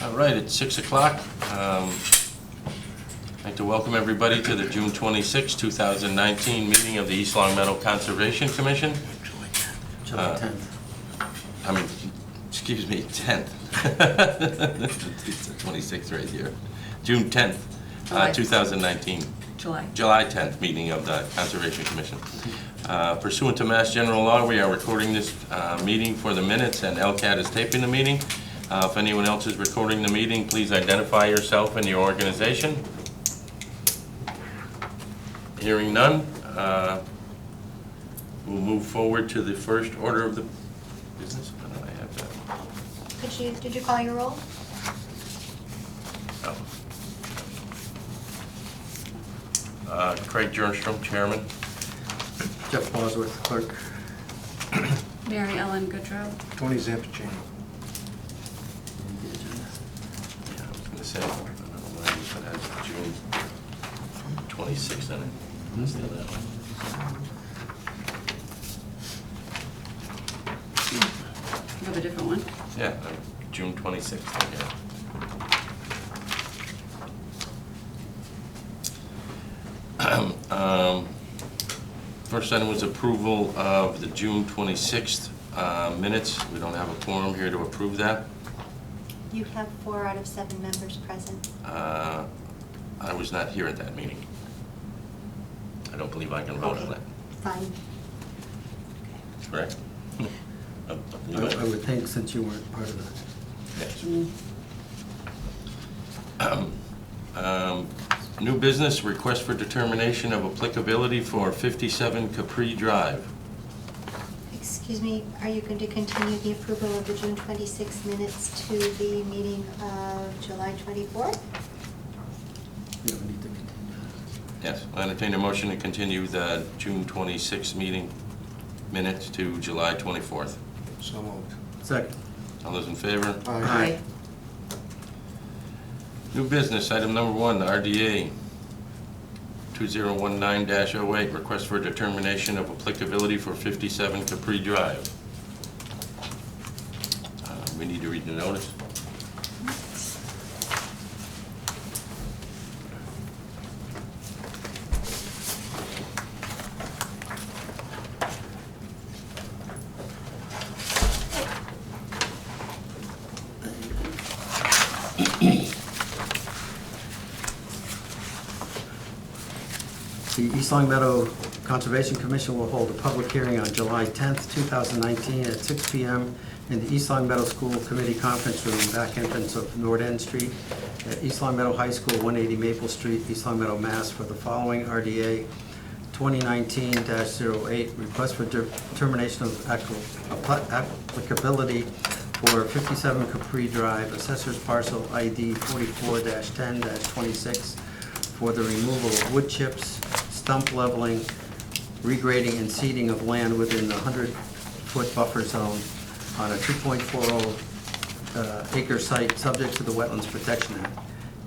All right, it's 6 o'clock. I'd like to welcome everybody to the June 26, 2019 meeting of the East Long Meadow Conservation Commission. July 10th. I mean, excuse me, 10th. It's the 26th right here. June 10th, 2019. July 10th meeting of the Conservation Commission. Pursuant to Mass General Law, we are recording this meeting for the minutes, and LCAT is taping the meeting. If anyone else is recording the meeting, please identify yourself and your organization. Hearing none, we'll move forward to the first order of the business. I don't know, I have that. Did you call your roll? Oh. Craig Jernstrom, Chairman. Jeff Bosworth, Clerk. Mary Ellen Goodrow. Tony Zampicini. Yeah, I was going to say, I don't know why it has June 26th in it. Let's do that one. You have a different one? Yeah, June 26th, yeah. First item was approval of the June 26th minutes. We don't have a quorum here to approve that. You have 4 out of 7 members present. I was not here at that meeting. I don't believe I can vote on that. Fine. Correct? I would think since you weren't part of that. Yes. New business, request for determination of applicability for 57 Capri Drive. Excuse me, are you going to continue the approval of the June 26 minutes to the meeting of July 24th? Yeah, we need to continue. Yes, I entertain a motion to continue the June 26 meeting minutes to July 24th. So moved. Second. All those in favor? Aye. New business, item number 1, the RDA 2019-08, request for determination of applicability for 57 Capri Drive. We need to read the notice. The East Long Meadow Conservation Commission will hold a public hearing on July 10th, 2019 at 6 p.m. in the East Long Meadow School Committee Conference Room, back entrance of Nord End Street at East Long Meadow High School, 180 Maple Street, East Long Meadow, Mass. for the following RDA 2019-08, request for determination of applicability for 57 Capri Drive, Assessor's Parcel ID 44-10-26 for the removal of wood chips, stump leveling, regrading, and seeding of land within the 100-foot buffer zone on a 2.40 acre site subject to the Wetlands Protection Act.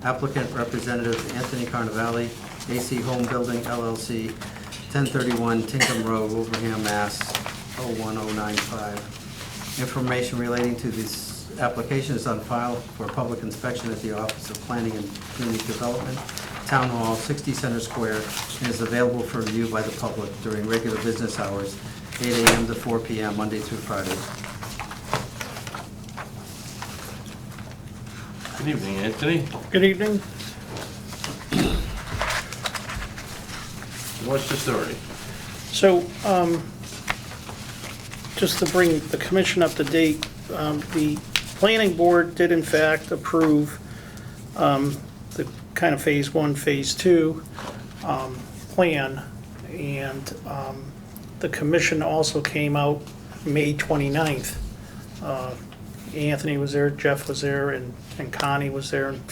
Applicant representative Anthony Carnavale, AC Home Building LLC, 1031 Tinkham Road, Wilbraham, Mass. 01095. Information relating to this application is on file for public inspection at the Office of Planning and Community Development, Town Hall, 60 Center Square, and is available for review by the public during regular business hours, 8 a.m. to 4 p.m., Monday through Friday. Good evening, Anthony. Good evening. What's the story? So, just to bring the commission up to date, the planning board did in fact approve the kind of phase 1, phase 2 plan, and the commission also came out May 29th. Anthony was there, Jeff was there, and Connie was there, and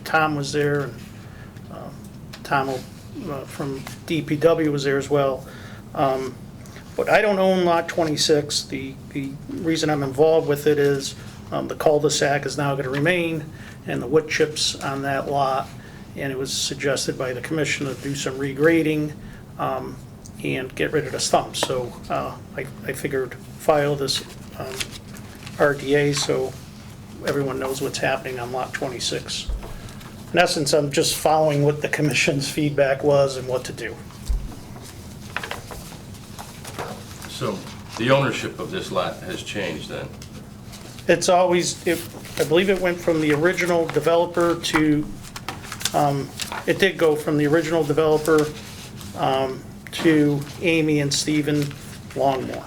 Tom was there, and Tom from DPW was there as well. But I don't own lot 26. The reason I'm involved with it is the cul-de-sac is now going to remain, and the wood chips on that lot, and it was suggested by the commission to do some regrading and get rid of the stumps. So I figured file this RDA so everyone knows what's happening on Lot 26. In essence, I'm just following what the commission's feedback was and what to do. So the ownership of this lot has changed then? It's always, I believe it went from the original developer to, it did go from the original developer to Amy and Stephen Longmore.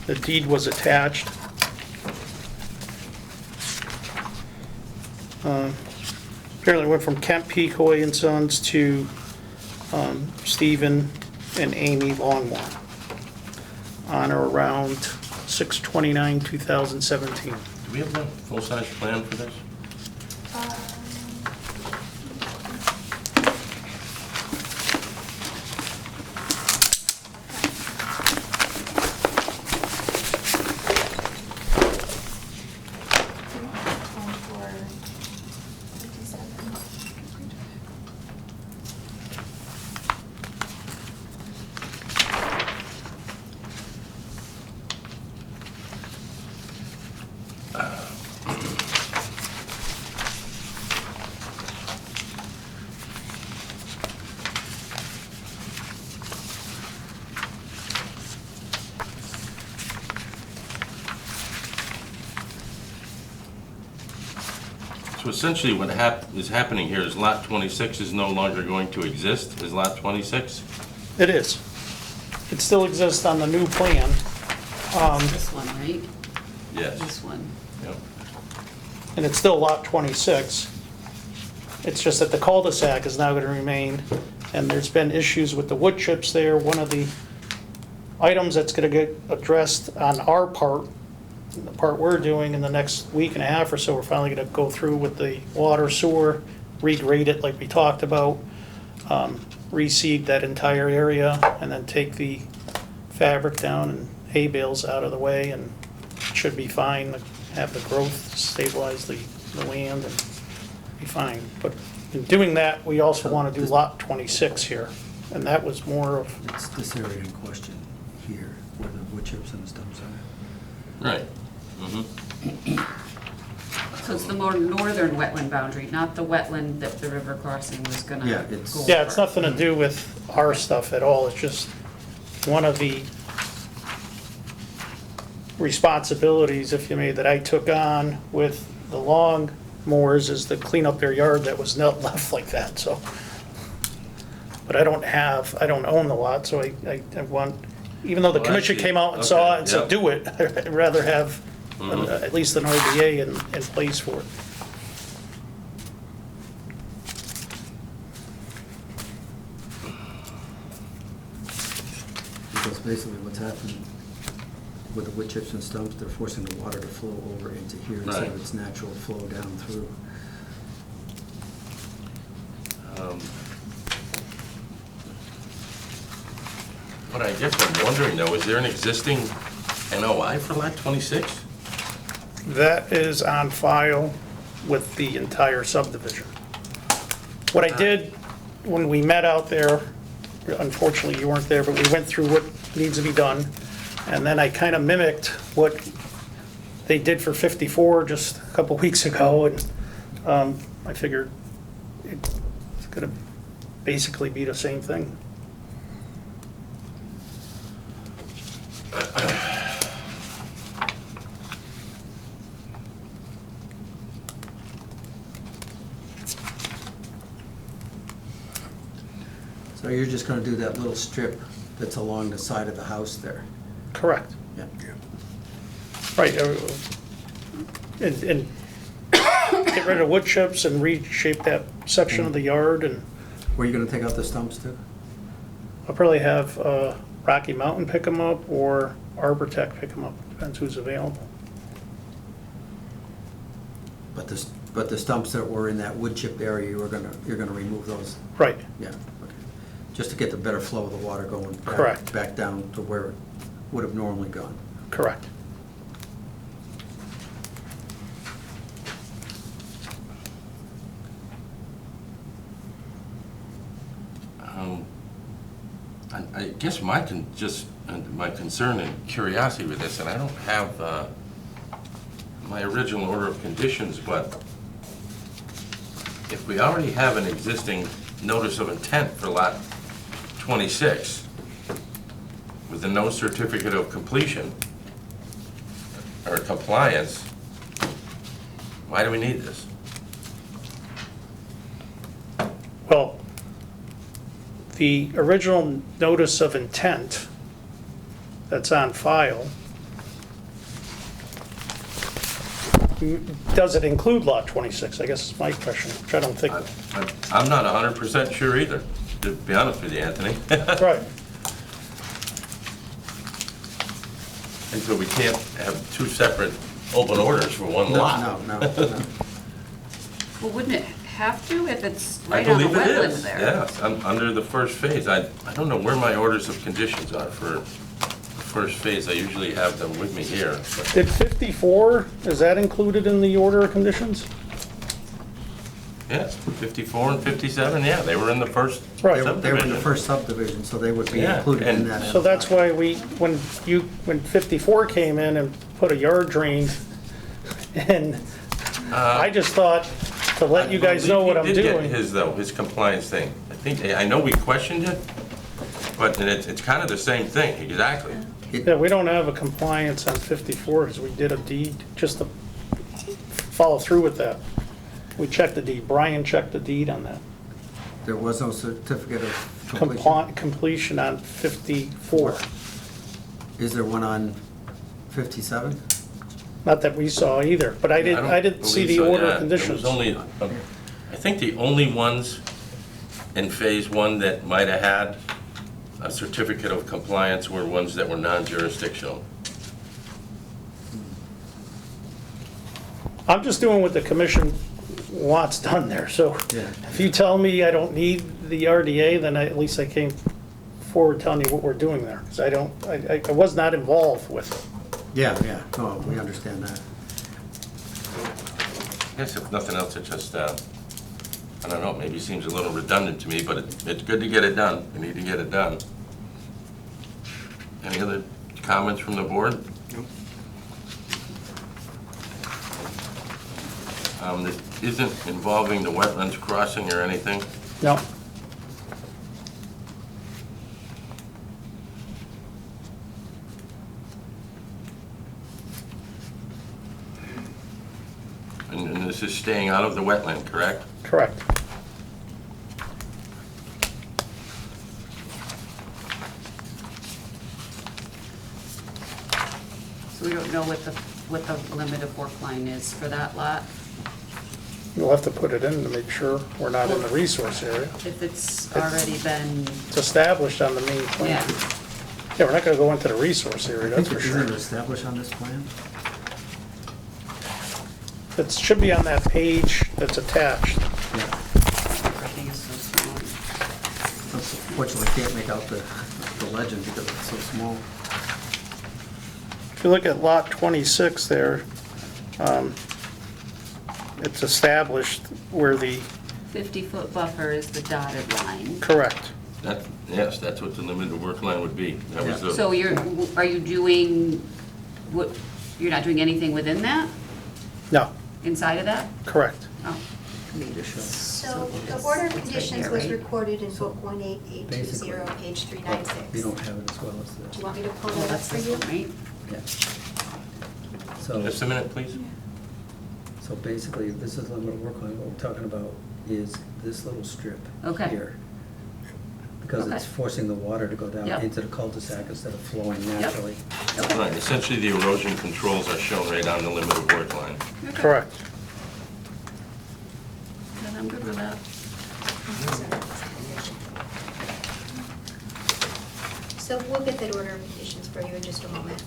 The deed was attached. Apparently it went from Kemp Pecoy and Sons to Stephen and Amy Longmore on or around 6/29/2017. Do we have a full-size plan for this? So essentially what is happening here is lot 26 is no longer going to exist, is lot 26? It is. It still exists on the new plan. This one, right? Yes. This one. Yep. And it's still lot 26. It's just that the cul-de-sac is now going to remain, and there's been issues with the wood chips there. One of the items that's going to get addressed on our part, the part we're doing in the next week and a half or so, we're finally going to go through with the water sewer, regrade it like we talked about, reseed that entire area, and then take the fabric down and hay bales out of the way, and it should be fine, have the growth, stabilize the land, and be fine. But in doing that, we also want to do lot 26 here, and that was more of, It's this area in question here, where the wood chips and the stumps are. Right. Mhm. So it's the more northern wetland boundary, not the wetland that the river crossing was gonna Yeah, go it's- over. yeah, it's nothing to do with our stuff at all, it's just one of the responsibilities, if you may, that I took on with the long mowers is to clean up their yard that was not left like that, so. But I don't own the lot, so I want, even though the Well, commission actually, came out and saw okay, it and said, yep. do it, I'd rather have Mhm. at least an RDA in place for it. Because basically what's happening with the wood chips and stumps, they're forcing the water to flow over into here instead Right. of its natural flow down through. What I guess I'm wondering though, is there an existing NOI for lot 26? That is on file with the entire subdivision. What I did when we met out there, unfortunately you weren't there, but we went through what needs to be done. And then I kind of mimicked what they did for 54 just a couple weeks ago. And I figured it's going to basically be the same thing. So you're just gonna do that little strip that's along the side of the house there? Correct. Yeah. Right. And get rid of wood chips and reshape that section of the yard, and Where are you gonna take out the stumps to? I'll probably have Rocky Mountain pick them up or Arbor Tech pick them up, depends who's available. But the stumps that were in that wood chip area, you're gonna remove those? Right, Yeah, okay. Just to get the better flow of the water going back. Correct. Back down to where it would have normally gone. correct. I guess my concern and curiosity with this, and I don't have my original order of conditions, but if we already have an existing notice of intent for lot 26 with a no certificate of completion or compliance, why do we need this? Well, the original notice of intent that's on file, does it include lot 26? I guess is my question, which I don't think. I'm not 100% sure either, to be honest with you, Anthony. Right. And so we can't have two separate open orders for one lot. No. Well, wouldn't it have to if it's I right on the believe it wetland is, there? yes, under the first phase. I don't know where my orders of conditions are for the first phase. I usually have them with me here. but- Did 54, is that included in the order of conditions? Yes, 54 and 57, yeah, they were in the first Right. They were in the subdivision. first subdivision, so they would be Yeah, included in and that. So that's why when 54 came in and put a yard drain, and I just thought to let you guys know what I'm He did doing. get his, though, his compliance thing. I know we questioned it, but it's kind of the same thing, exactly. Yeah, we don't have a compliance on 54 because we did a deed, just to follow through with that. We checked the deed, Brian checked the deed on that. There was no certificate of completion. Completion on 54. Is there one on 57? Not that we saw either, but I didn't see the believe so, order yeah. of conditions. There was only, I think the only ones in phase one that might have had a certificate of compliance were ones that were non-jurisdictional. I'm just doing what the commission wants done there, so Yeah. if you tell me I don't need the RDA, then at least I came forward telling you what we're doing there, because I was not involved with it. Yeah, no, we understand that. I guess if nothing else, it just, I don't know, maybe seems a little redundant to me, but it's good to get it done. We need to get it done. Any other comments from the board? This isn't involving the wetlands crossing or anything. No, And this is staying out of the wetland, correct? correct. So we don't know what the limit of work line is for that lot? We'll have to put it in to make sure we're not in the resource area. If it's already been, It's established on the main plan. yeah. Yeah, we're not gonna go into the resource area, I that's think for it sure. isn't established on this plan. It should be on that page that's attached. Yeah. Everything is so small. Unfortunately, I can't make out the legend because it's so small. If you look at lot 26 there, it's established where the, 50-foot buffer is the dotted line. correct. Yes, that's what the limited work line would be. That was the. So are you doing, you're not doing anything within that, No, inside of that? correct. Oh. So the order of It's right conditions here, was right? recorded in book 18820, page 396. We don't have it as well as Do this. you want me to pull Well, that up that's for this you? one, right? Yeah. So, Just a minute, please. so basically, this is limit of work line. What we're talking about is this little strip Okay. here. Because it's Okay. forcing the water to go down Yep. into the cul-de-sac instead of flowing naturally. Okay. Right, essentially the erosion controls are shown right on the limited work line. Okay. Correct. Then I'm good with that. So we'll get that order of conditions for you in just a moment.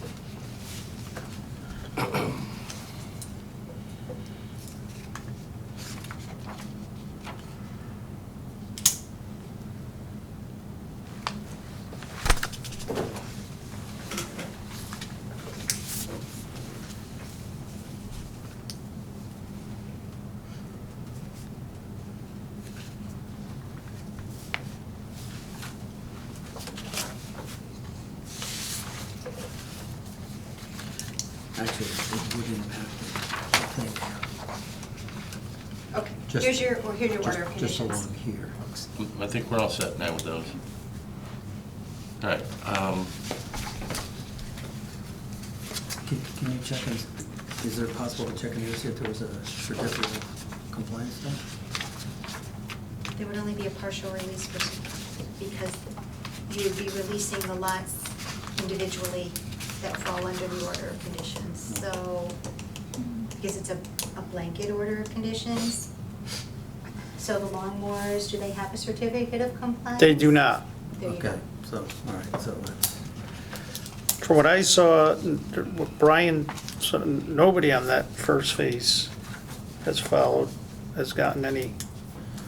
Okay, Just- here's your order of Just conditions. along here. I think we're all set now with those. All right, Can you check, is it possible to check in here, see if there was a certificate of compliance done? There would only be a partial release because you would be releasing the lots individually that fall under the order of conditions. So, because it's a blanket order of conditions. So the Longmores, do they have a certificate of compliance? They do not. There you go. Okay, so, all right, so that's, From what I saw, Brian, so nobody on that first phase has followed, has gotten any,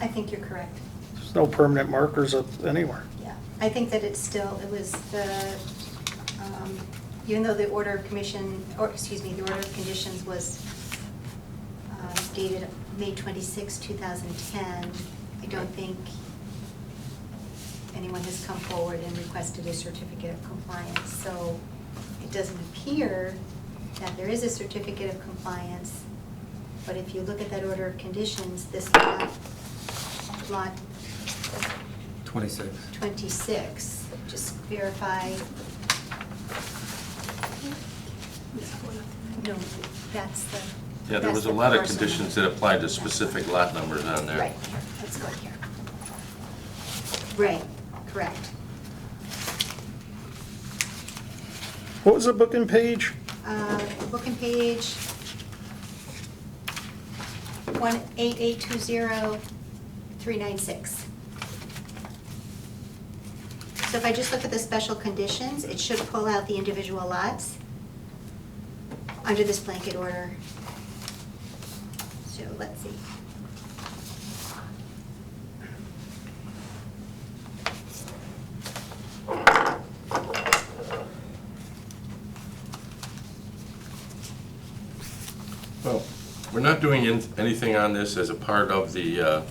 I think you're correct. there's no permanent markers up anywhere. Yeah, I think that it was the, even though the order of commission, or excuse me, the order of conditions was dated May 26, 2010, I don't think anyone has come forward and requested a certificate of compliance. So it doesn't appear that there is a certificate of compliance, but if you look at that order of conditions, this lot 26. 26, just verify. No, that's the. yeah, there was a lot of conditions that applied to specific lot numbers on there. Right, here, let's go here. Right, correct. What was the booking page? Book and page 18820-396. So if I just look at the special conditions, it should pull out the individual lots under this blanket order. So let's see. Well, we're not doing anything on this as a part of the,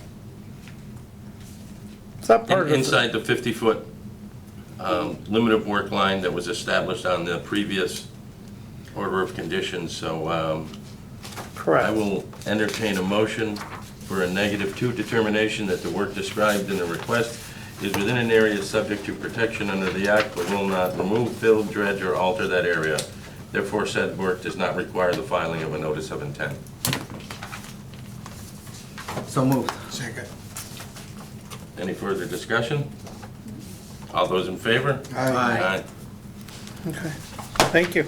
It's not part of the. inside the 50-foot limit of work line that was established on the previous order of conditions, so I Correct. will entertain a motion for a -2 determination that the work described in the request is within an area subject to protection under the act, but will not remove, fill, dredge, or alter that area. Therefore, said work does not require the filing of a notice of intent. So moved. Second. Any further discussion? All those in favor? Aye. Okay, thank you.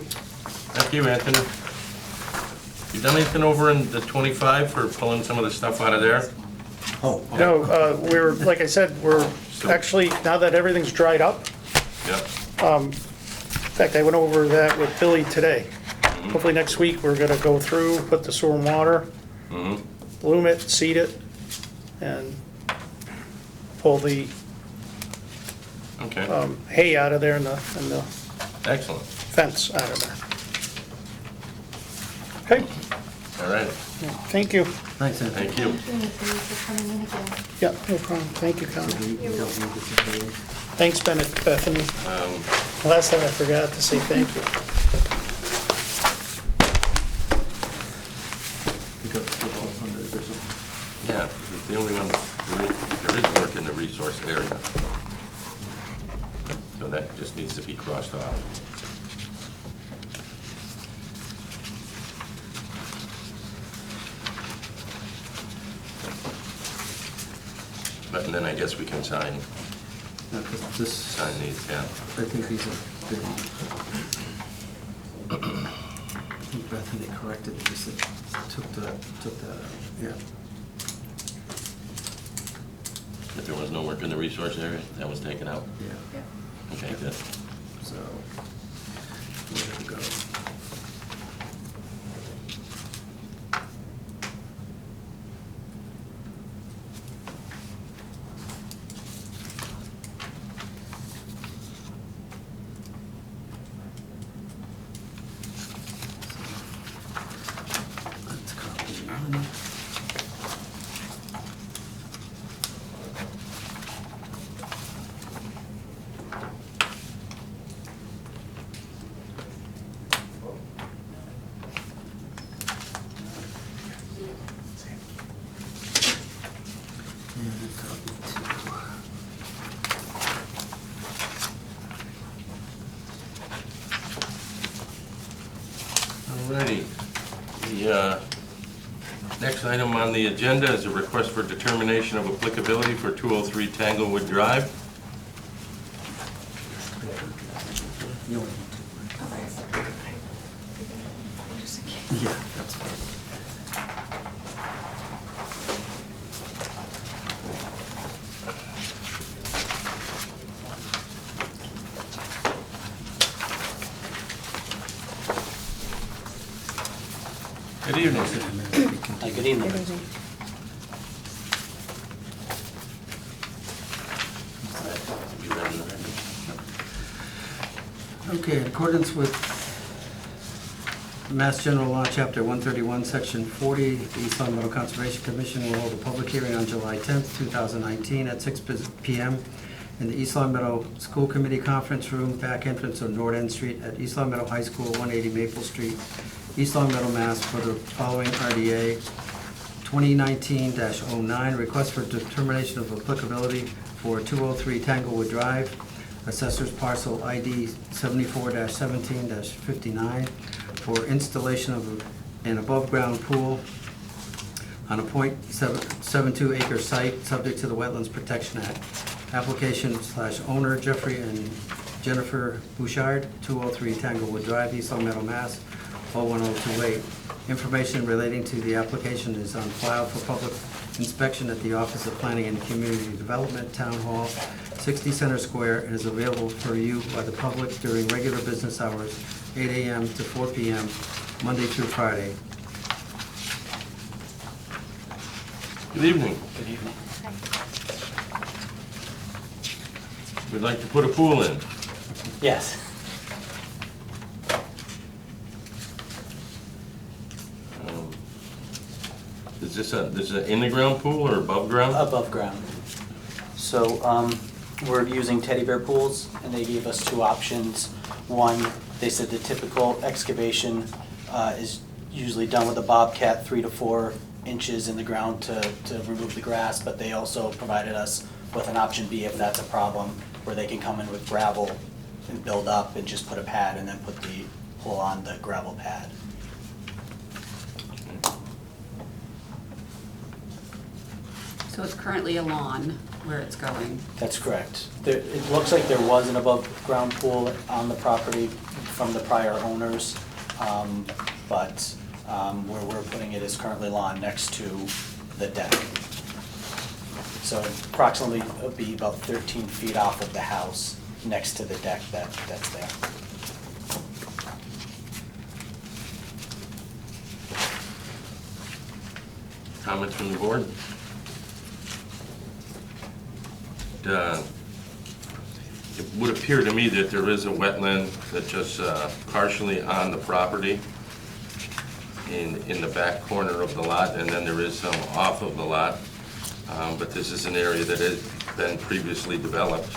Thank you, Anthony. You done anything over in the 25 for pulling some of the stuff out of there? Oh, No, we're, like I said, we're actually, now that everything's dried up, Yep. in fact, I went over that with Billy today. Hopefully next week, we're gonna go through, put the sewer and water, Mm-hmm. loom it, seed it, and pull the Okay, hay out of there and the excellent. fence out of there. Okay, All right, thank you. thanks, Anthony. thank you. Thank you, Anthony, for coming in again. Yeah, no problem. Thank you, Colin. We don't need this information. Thanks, Bethany. Last time I forgot to say thank you. Because we're all under this. Yeah, it's the only one, there is work in the resource area. So that just needs to be crossed off. But and then I guess we can sign This, these, yeah. I think these are good. I think Bethany corrected it, just took that out, yeah. If there was no work in the resource area, that was taken out. Yeah, Okay, good. so, where to go? Let's copy one. Alrighty. The next item on the agenda is a request for determination of applicability for 203 Tanglewood Drive. Yeah, that's fine. Good evening. Good evening. You ready? Okay, in accordance with Mass General Law, Chapter 131, Section 40, the East Long Meadow Conservation Commission will hold a public hearing on July 10th, 2019 at 6 p.m. in the East Long Meadow School Committee Conference Room, back entrance of North End Street at East Long Meadow High School, 180 Maple Street, East Long Meadow, Mass. For the following RDA 2019-09, request for determination of applicability for 203 Tanglewood Drive, Assessor's Parcel ID 74-17-59, for installation of an above-ground pool on a .72 acre site, subject to the Wetlands Protection Act. Application/owner Jeffrey and Jennifer Bouchard, 203 Tanglewood Drive, East Long Meadow, Mass. 01028. Information relating to the application is on file for public inspection at the Office of Planning and Community Development, Town Hall, 60 Center Square, and is available for review by the public during regular business hours, 8 a.m. to 4 p.m., Monday through Friday. Good evening. Good evening. We'd like to put a pool in. Yes. Is this an in-the-ground pool or above ground? Above ground. So we're using Teddy Bear Pools, and they gave us two options. One, they said the typical excavation is usually done with a Bobcat 3 to 4 inches in the ground to remove the grass, but they also provided us with an option B if that's a problem, where they can come in with gravel and build up and just put a pad and then put the pool on the gravel pad. So it's currently a lawn where it's going. That's correct. It looks like there was an above-ground pool on the property from the prior owners, but where we're putting it is currently lawn next to the deck. So approximately, it'll be about 13 feet off of the house next to the deck that's there. Comments from the board? It would appear to me that there is a wetland that's just partially on the property in the back corner of the lot, and then there is some off of the lot. But this is an area that has been previously developed.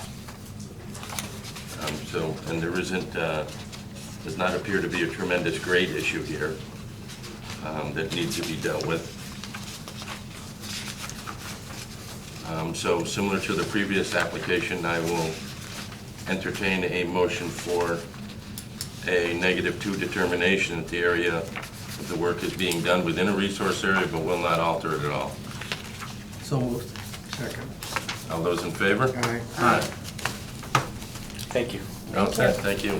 And there isn't, does not appear to be a tremendous grade issue here that needs to be dealt with. So similar to the previous application, I will entertain a motion for a -2 determination that the area of the work is being done within a resource area but will not alter it at all. So moved. Second. All those in favor? Aye. Aye. Thank you. All set, thank you.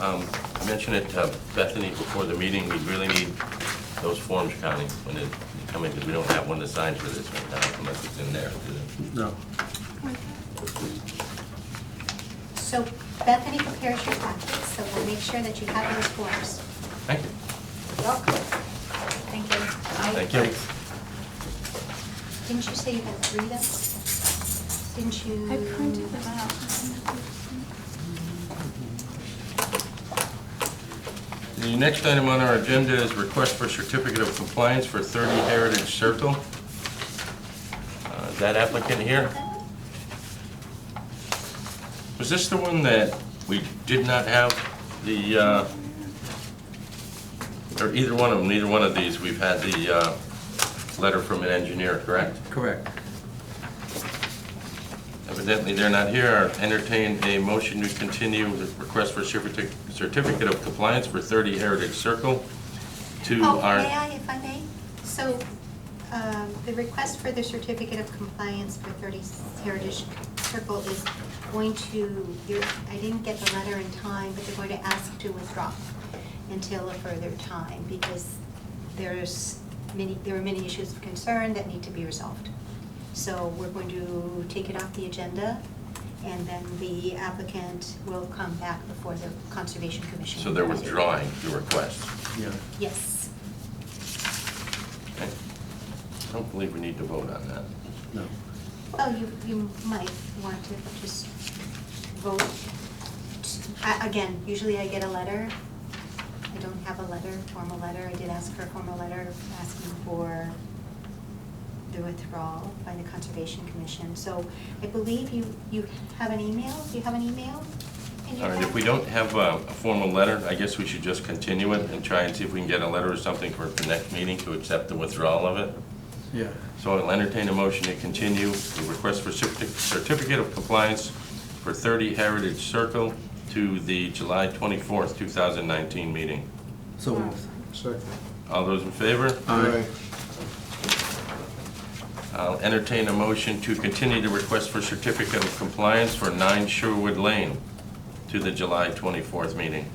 I mentioned it to Bethany before the meeting, we really need those forms, Connie, when they come in, because we don't have one to sign for this right now, unless it's in there. No. So Bethany prepares your packets, so we'll make sure that you have those forms. Thank you. Welcome. Thank you. Thank you. Didn't you say you had 3 though? Didn't you? I printed them out. The next item on our agenda is request for certificate of compliance for 30 Heritage Circle. Is that applicant here? Was this the one that we did not have the, or either one of them, neither one of these, we've had the letter from an engineer, correct? Correct. Have Evidently, they're not here. I'll entertain a motion to continue the request for certificate of compliance for 30 Heritage Circle to Oh, our... may I, if I may? So, the request for the certificate of compliance for 30 Heritage Circle is going to, I didn't get the letter in time, but they're going to ask to withdraw until a further time, because there were many issues of concern that need to be resolved. So we're going to take it off the agenda, and then the applicant will come back before the Conservation Commission. So they're withdrawing the request. Yeah. Yes. Okay. I don't believe we need to vote on that. No. Oh, you might want to just vote. Again, usually I get a letter. I don't have a letter, formal letter. I did ask for a formal letter asking for the withdrawal by the Conservation Commission. So I believe you have an email. Do you have an email in your All right, if we packet? don't have a formal letter, I guess we should just continue it and try and see if we can get a letter or something for the next meeting to accept the withdrawal of it. Yeah. So I'll entertain a motion to continue the request for certificate of compliance for 30 Heritage Circle to the July 24th, 2019 meeting. So moved. Second. All those in favor? Aye. I'll entertain a motion to continue the request for certificate of compliance for 9 Sherwood Lane to the July 24th meeting.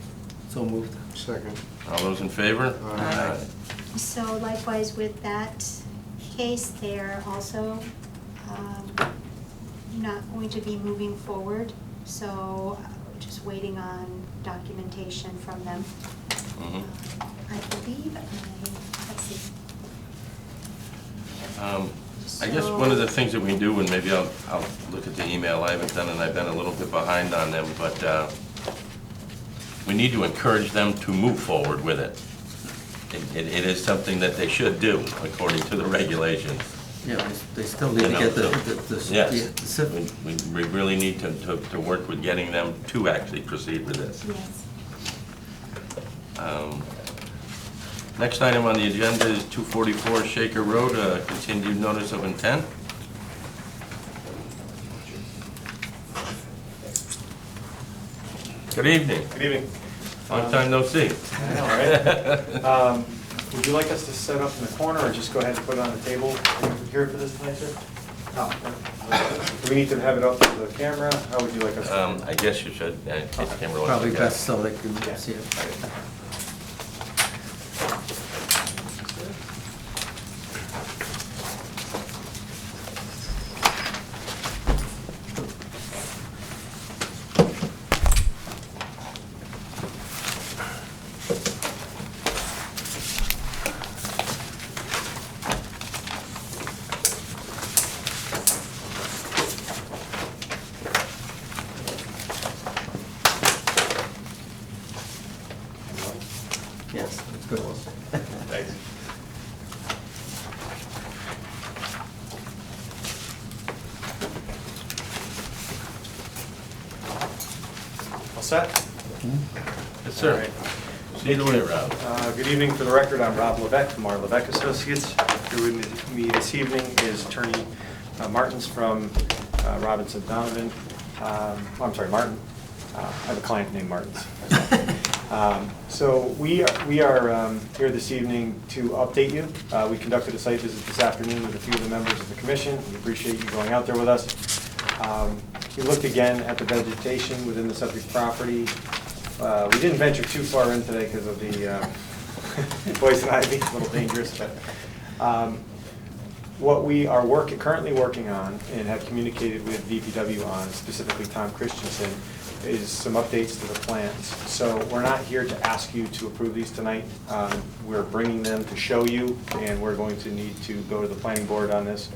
So moved. Second. All those in favor? Aye. So likewise with that case, they're also not going to be moving forward. So we're just waiting on documentation from them. Mhm. I believe, let's see. I guess one of the things that we can do, and maybe I'll look at the email, I haven't done it, I've been a little bit behind on them, but we need to encourage them to move forward with it. It is something that they should do, according to the regulations. Yeah, they still need to get the Yes, civic. we really need to work with getting them to actually proceed with this. Yes. Next item on the agenda is 244 Shaker Road, continued notice of intent. Good evening. Good evening. Long time no see. I know, right? Would you like us to set up in the corner or just go ahead and put it on the table here for this tonight, sir? Do we need to have it up to the camera? How would you like us to? I guess you should, in case the camera wants to Probably get- best so they can Yeah. see it. Yes, that's good. Thanks. All set? Yes, sir. All right. See you way around. Good evening. For the record, I'm Rob Levesque from our Levesque Associates. Here with me this evening is Attorney Martins from Robinson Donovan. I'm sorry, Martin. I have a client named Martins. So we are here this evening to update you. We conducted a site visit this afternoon with a few of the members of the commission. We appreciate you going out there with us. We looked again at the vegetation within the subject property. We didn't venture too far in today because of the poison ivy, a little dangerous, but what we are currently working on and have communicated with DPW on, specifically Tom Christensen, is some updates to the plans. So we're not here to ask you to approve these tonight. We're bringing them to show you, and we're going to need to go to the planning board on this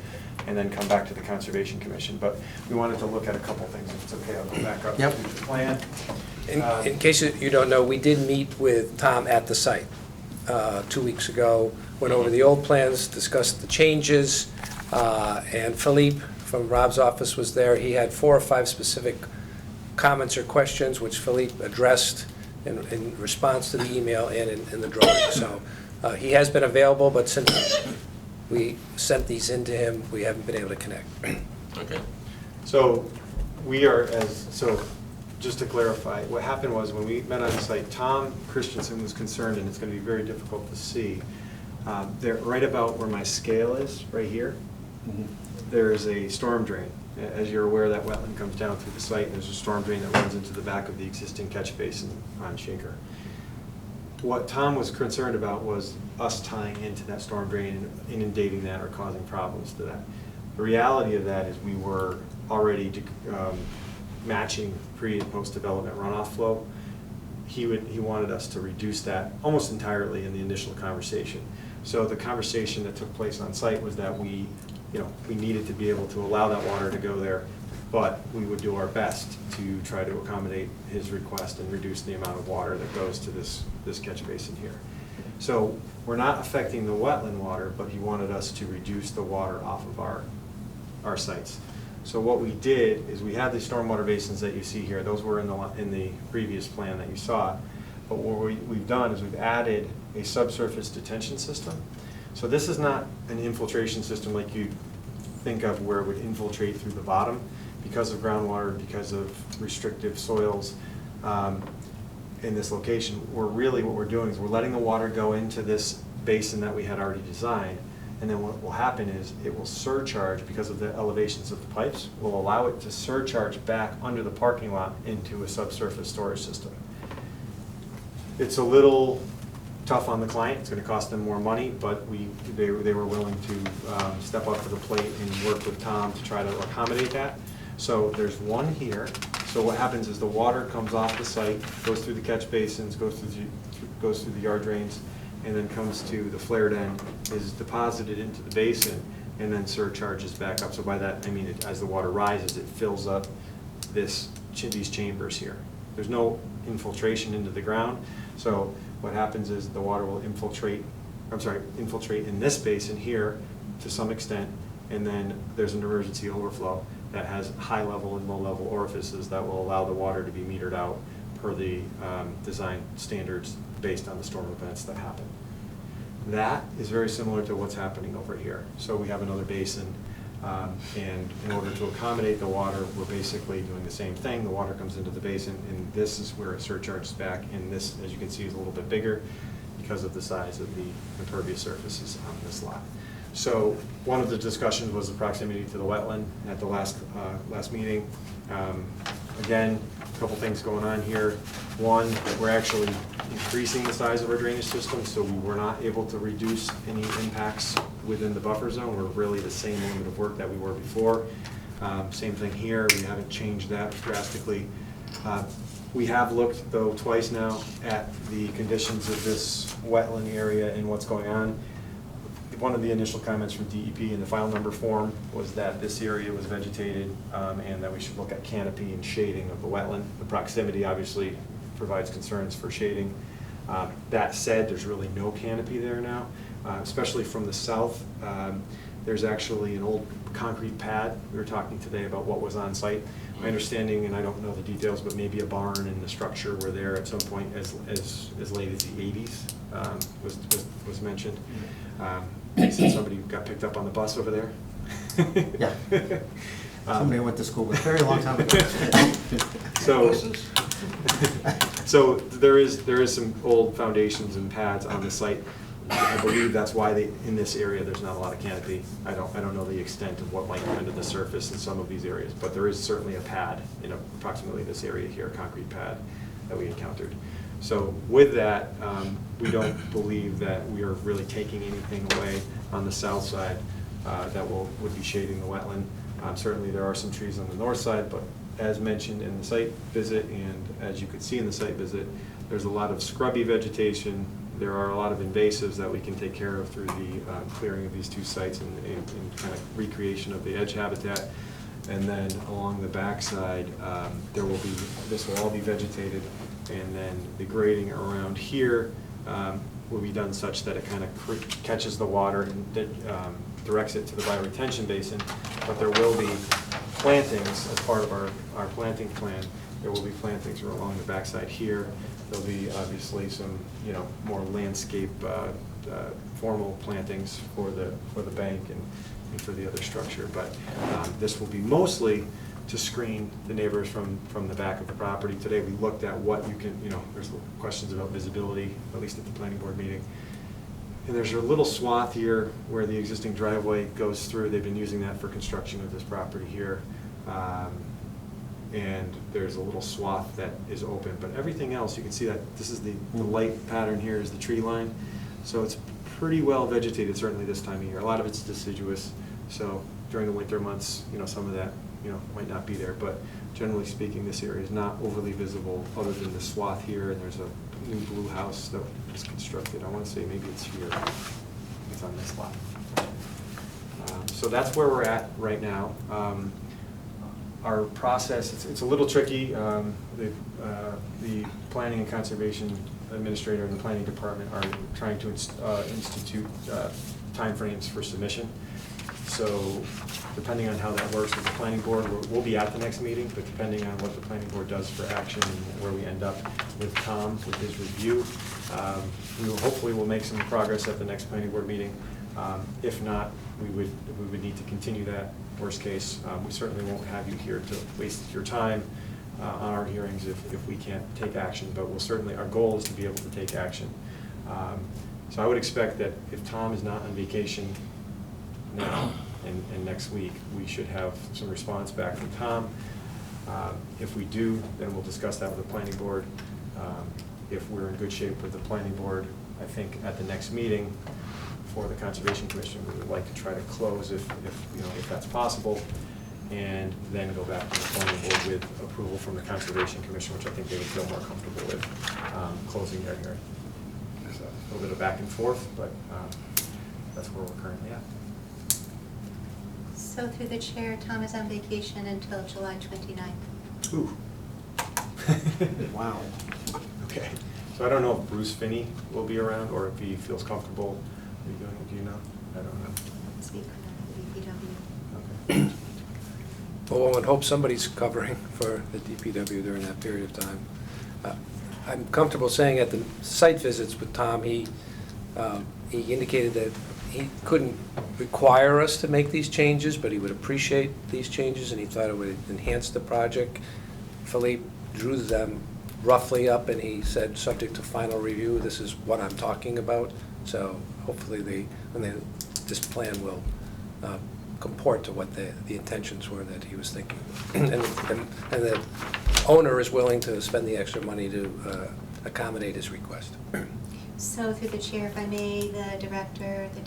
and then come back to the Conservation Commission. But we wanted to look at a couple things, if it's okay. I'll go back up Yep. to the plan. In case you don't know, we did meet with Tom at the site 2 weeks ago, went over the old plans, discussed the changes, and Philippe from Rob's office was there. He had 4 or 5 specific comments or questions, which Philippe addressed in response to the email and in the drawing. So he has been available, but since we sent these in to him, we haven't been able to connect. Okay. So we are, just to clarify, what happened was when we met on site, Tom Christensen was concerned, and it's going to be very difficult to see, there, right about where my scale is, right here, there is a storm drain. As you're aware, that wetland comes down through the site, and there's a storm drain that runs into the back of the existing catch basin on Shinker. What Tom was concerned about was us tying into that storm drain and inundating that or causing problems to that. The reality of that is we were already matching pre- and post-development runoff flow. He wanted us to reduce that almost entirely in the initial conversation. So the conversation that took place on site was that we needed to be able to allow that water to go there, but we would do our best to try to accommodate his request and reduce the amount of water that goes to this catch basin here. So we're not affecting the wetland water, but he wanted us to reduce the water off of our sites. So what we did is we had the stormwater basins that you see here. Those were in the previous plan that you saw. But what we've done is we've added a subsurface detention system. So this is not an infiltration system like you think of where it would infiltrate through the bottom because of groundwater, because of restrictive soils in this location. What we're doing is we're letting the water go into this basin that we had already designed, and then what will happen is it will surcharge because of the elevations of the pipes, will allow it to surcharge back under the parking lot into a subsurface storage system. It's a little tough on the client. It's going to cost them more money, but they were willing to step up to the plate and work with Tom to try to accommodate that. So there's one here. So what happens is the water comes off the site, goes through the catch basins, goes through the yard drains, and then comes to the flared end, is deposited into the basin, and then surcharges back up. So by that, I mean as the water rises, it fills up these chambers here. There's no infiltration into the ground. So what happens is the water will infiltrate in this basin here to some extent, and then there's an emergency overflow that has high level and low level orifices that will allow the water to be metered out per the design standards based on the storm events that happen. That is very similar to what's happening over here. So we have another basin, and in order to accommodate the water, we're basically doing the same thing. The water comes into the basin, and this is where it surcharges back, and this, as you can see, is a little bit bigger because of the size of the impervious surfaces on this lot. So one of the discussions was the proximity to the wetland at the last meeting. Again, a couple things going on here. One, we're actually increasing the size of our drainage system, so we were not able to reduce any impacts within the buffer zone. We're really the same limit of work that we were before. Same thing here, we haven't changed that drastically. We have looked, though, twice now at the conditions of this wetland area and what's going on. One of the initial comments from DEP in the file number form was that this area was vegetated and that we should look at canopy and shading of the wetland. The proximity obviously provides concerns for shading. That said, there's really no canopy there now, especially from the south. There's actually an old concrete pad. We were talking today about what was on site. My understanding, and I don't know the details, but maybe a barn and the structure were there at some point as late as the 80s was mentioned. They said somebody got picked up on the bus over there. Yeah. Somebody I went to school with a very long time ago. So there is some old foundations and pads on the site. I believe that's why in this area there's not a lot of canopy. I don't know the extent of what might be under the surface in some of these areas, but there is certainly a pad in approximately this area here, a concrete pad that we encountered. So with that, we don't believe that we are really taking anything away on the south side that would be shading the wetland. Certainly there are some trees on the north side, but as mentioned in the site visit and as you could see in the site visit, there's a lot of scrubby vegetation. There are a lot of invasives that we can take care of through the clearing of these two sites and kind of recreation of the edge habitat. And then along the backside, this will all be vegetated, and then the grading around here will be done such that it kind of catches the water and directs it to the bioretention basin. But there will be plantings as part of our planting plan. There will be plantings along the backside here. There'll be obviously some, more landscape formal plantings for the bank and for the other structure. But this will be mostly to screen the neighbors from the back of the property. Today, we looked at what you can, there's questions about visibility, at least at the planning board meeting. And there's a little swath here where the existing driveway goes through. They've been using that for construction of this property here. And there's a little swath that is open, but everything else, you can see that this is the light pattern here is the tree line. So it's pretty well vegetated, certainly this time of year. A lot of it's deciduous, so during the winter months, some of that, might not be there, but generally speaking, this area is not overly visible other than the swath here, and there's a new blue house that was constructed. I want to say maybe it's here. It's on this lot. So that's where we're at right now. Our process, it's a little tricky. The Planning and Conservation Administrator and the Planning Department are trying to institute timeframes for submission. So depending on how that works with the Planning Board, we'll be at the next meeting, but depending on what the Planning Board does for action and where we end up with Tom, with his review, we will hopefully will make some progress at the next Planning Board meeting. If not, we would need to continue that. Worst case, we certainly won't have you here to waste your time on our hearings if we can't take action, but we'll certainly, our goal is to be able to take action. So I would expect that if Tom is not on vacation now and next week, we should have some response back from Tom. If we do, then we'll discuss that with the Planning Board. If we're in good shape with the Planning Board, I think at the next meeting for the Conservation Commission, we would like to try to close if that's possible, and then go back to the Planning Board with approval from the Conservation Commission, which I think they would feel more comfortable with closing their hearing. So a little bit of back and forth, but that's where we're currently at. So through the chair, Tom is on vacation until July 29th. Ooh. Wow. Okay. So I don't know if Bruce Finney will be around or if he feels comfortable. Are you going? Do you know? I don't know. Speak for the DPW. Okay. Well, one would hope somebody's covering for the DPW during that period of time. I'm comfortable saying at the site visits with Tom, he indicated that he couldn't require us to make these changes, but he would appreciate these changes, and he thought it would enhance the project. Philippe drew them roughly up, and he said, subject to final review, this is what I'm talking about. So hopefully this plan will comport to what the intentions were that he was thinking. And the owner is willing to spend the extra money to accommodate his request. So through the chair, if I may, the director of the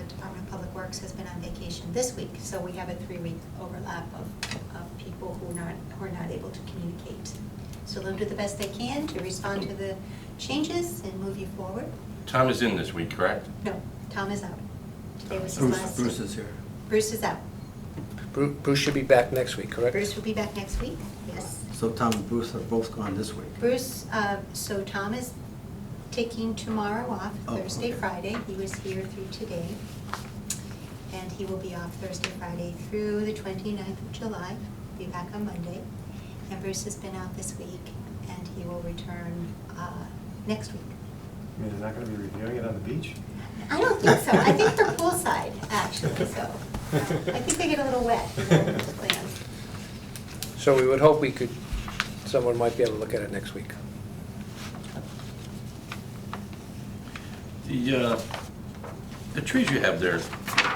Department of Public Works has been on vacation this week, so we have a 3-week overlap of people who are not able to communicate. So they'll do the best they can to respond to the changes and move you forward. Tom is in this week, correct? No, Tom is out. Today was his last. Bruce is here. Bruce is out. Bruce should be back next week, correct? Bruce will be back next week, yes. So Tom and Bruce are both gone this week. Bruce, so Tom is taking tomorrow off, Oh, Thursday, okay. Friday. He was here through today. And he will be off Thursday, Friday through the 29th of July. Be back on Monday. And Bruce has been out this week, and he will return next week. I mean, they're not going to be reviewing it on the beach? I don't think so. I think they're poolside, actually, so I think they get a little wet in their plans. So we would hope someone might be able to look at it next week. The trees you have there,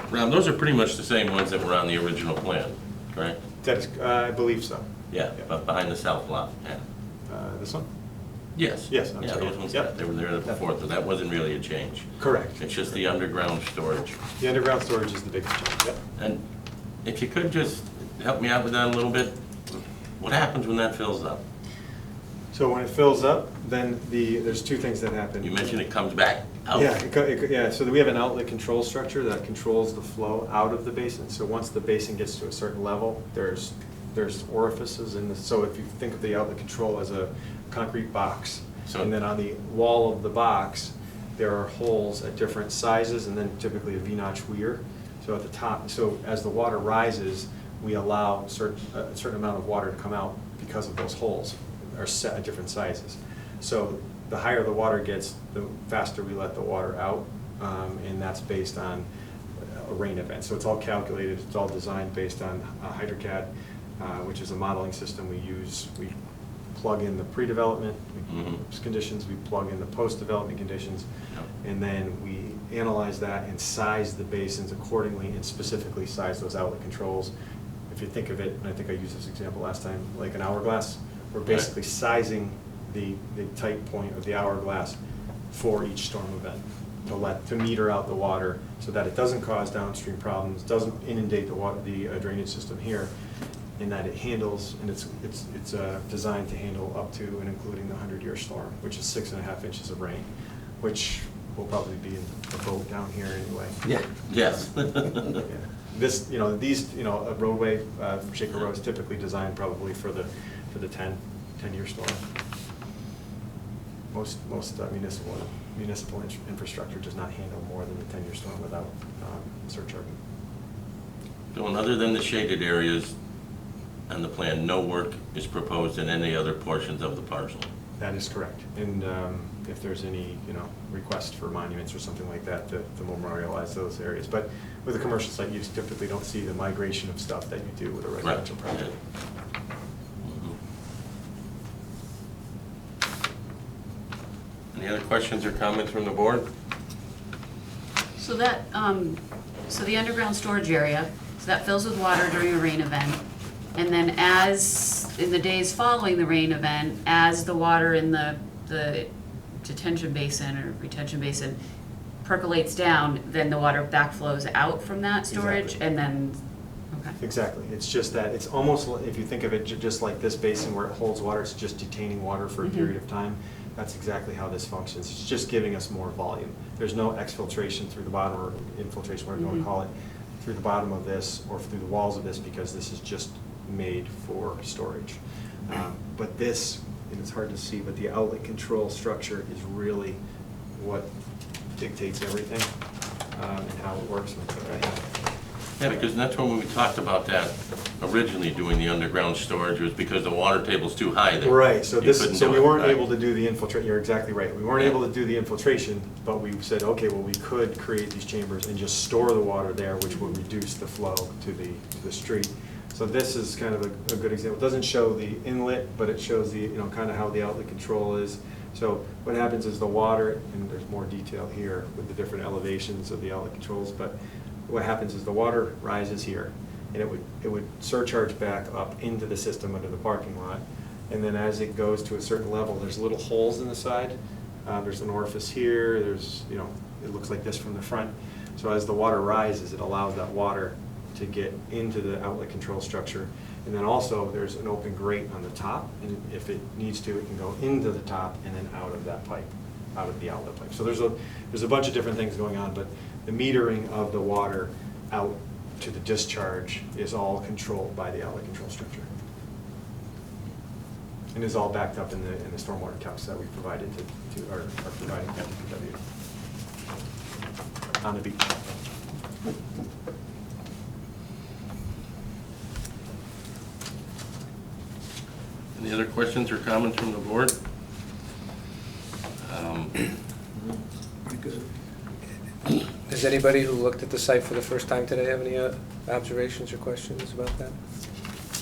Ron, those are pretty much the same ones that were on the original plan, correct? That is, I believe so. Yeah, but behind the south lot, yeah. This one? Yes. Yes, I'm Yeah, sorry. those ones, Yep. they were there before, so that wasn't really a change. Correct. It's just the underground storage. The underground storage is the biggest change, yep. And if you could just help me out with that a little bit, what happens when that fills up? So when it fills up, then there's two things that happen. You mentioned it comes back out. Yeah, so we have an outlet control structure that controls the flow out of the basin. So once the basin gets to a certain level, there's orifices in the, so if you think of the outlet control as a concrete box, and then on the wall of the box, there are holes at different sizes, and then typically a V-notch weir. So at the top, so as the water rises, we allow a certain amount of water to come out because of those holes are set at different sizes. So the higher the water gets, the faster we let the water out, and that's based on a rain event. So it's all calculated, it's all designed based on HydroCAD, which is a modeling system we use. We plug in the pre-development conditions, we plug in the post-development conditions, and then we analyze that and size the basins accordingly and specifically size those outlet controls. If you think of it, and I think I used this example last time, like an hourglass, we're basically sizing the tight point of the hourglass for each storm event to meter out the water so that it doesn't cause downstream problems, doesn't inundate the drainage system here, in that it handles, and it's designed to handle up to and including the 100-year storm, which is 6.5 inches of rain, which will probably be in the boat down here anyway. Yeah. Yes. Yeah. This, a roadway, Shaker Road is typically designed probably for the 10-year storm. Most municipal infrastructure does not handle more than the 10-year storm without surcharging. So, and other than the shaded areas and the plan, no work is proposed in any other portions of the parcel? That is correct. And if there's any, request for monuments or something like that to memorialize those areas. But with a commercial site, you typically don't see the migration of stuff that you do with a residential Right. project. Any other questions or comments from the board? So that, so the underground storage area, so that fills with water during a rain event. And then in the days following the rain event, as the water in the detention basin or retention basin percolates down, then the water backflows out from that storage Exactly. and then, okay. Exactly. It's just that, it's almost, if you think of it just like this basin where it holds water, it's just detaining water for a period of time. That's exactly how this functions. It's just giving us more volume. There's no exfiltration through the bottom, or infiltration, whatever you want to call it, through the bottom of this or through the walls of this, because this is just made for storage. But this, and it's hard to see, but the outlet control structure is really what dictates everything and how it works. Yeah, because that's when we talked about that originally, doing the underground storage, was because the water table's too high there. Right, so You couldn't do we it, weren't right. able to do the infiltrate, you're exactly right. We weren't Yeah. able to do the infiltration, but we said, okay, well, we could create these chambers and just store the water there, which will reduce the flow to the street. So this is kind of a good example. It doesn't show the inlet, but it shows the, kind of how the outlet control is. So what happens is the water, and there's more detail here with the different elevations of the outlet controls, but what happens is the water rises here, and it would surcharge back up into the system under the parking lot. And then as it goes to a certain level, there's little holes in the side. There's an orifice here, there's, it looks like this from the front. So as the water rises, it allows that water to get into the outlet control structure. And then also, there's an open grate on the top, and if it needs to, it can go into the top and then out of that pipe, out of the outlet pipe. So there's a bunch of different things going on, but the metering of the water out to the discharge is all controlled by the outlet control structure. And is all backed up in the stormwater calcs that we provided to are providing to DPW on the beach. Any other questions or comments from the board? Does anybody who looked at the site for the first time today have any observations or questions about that?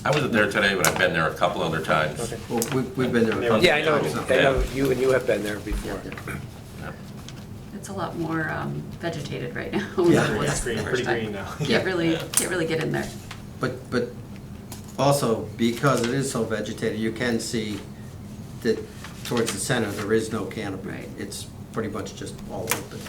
I wasn't there today, but I've been there a couple other times. Okay. Well, we've been there a couple Yeah, I know, times. I know you and you have been there before. Yeah. It's a lot more vegetated right now. Yeah. than it was It's green, the pretty first time. green now. Can't really get in there. But also, because it is so vegetated, you can see that towards the center, there is no canopy. Right. It's pretty much just all open.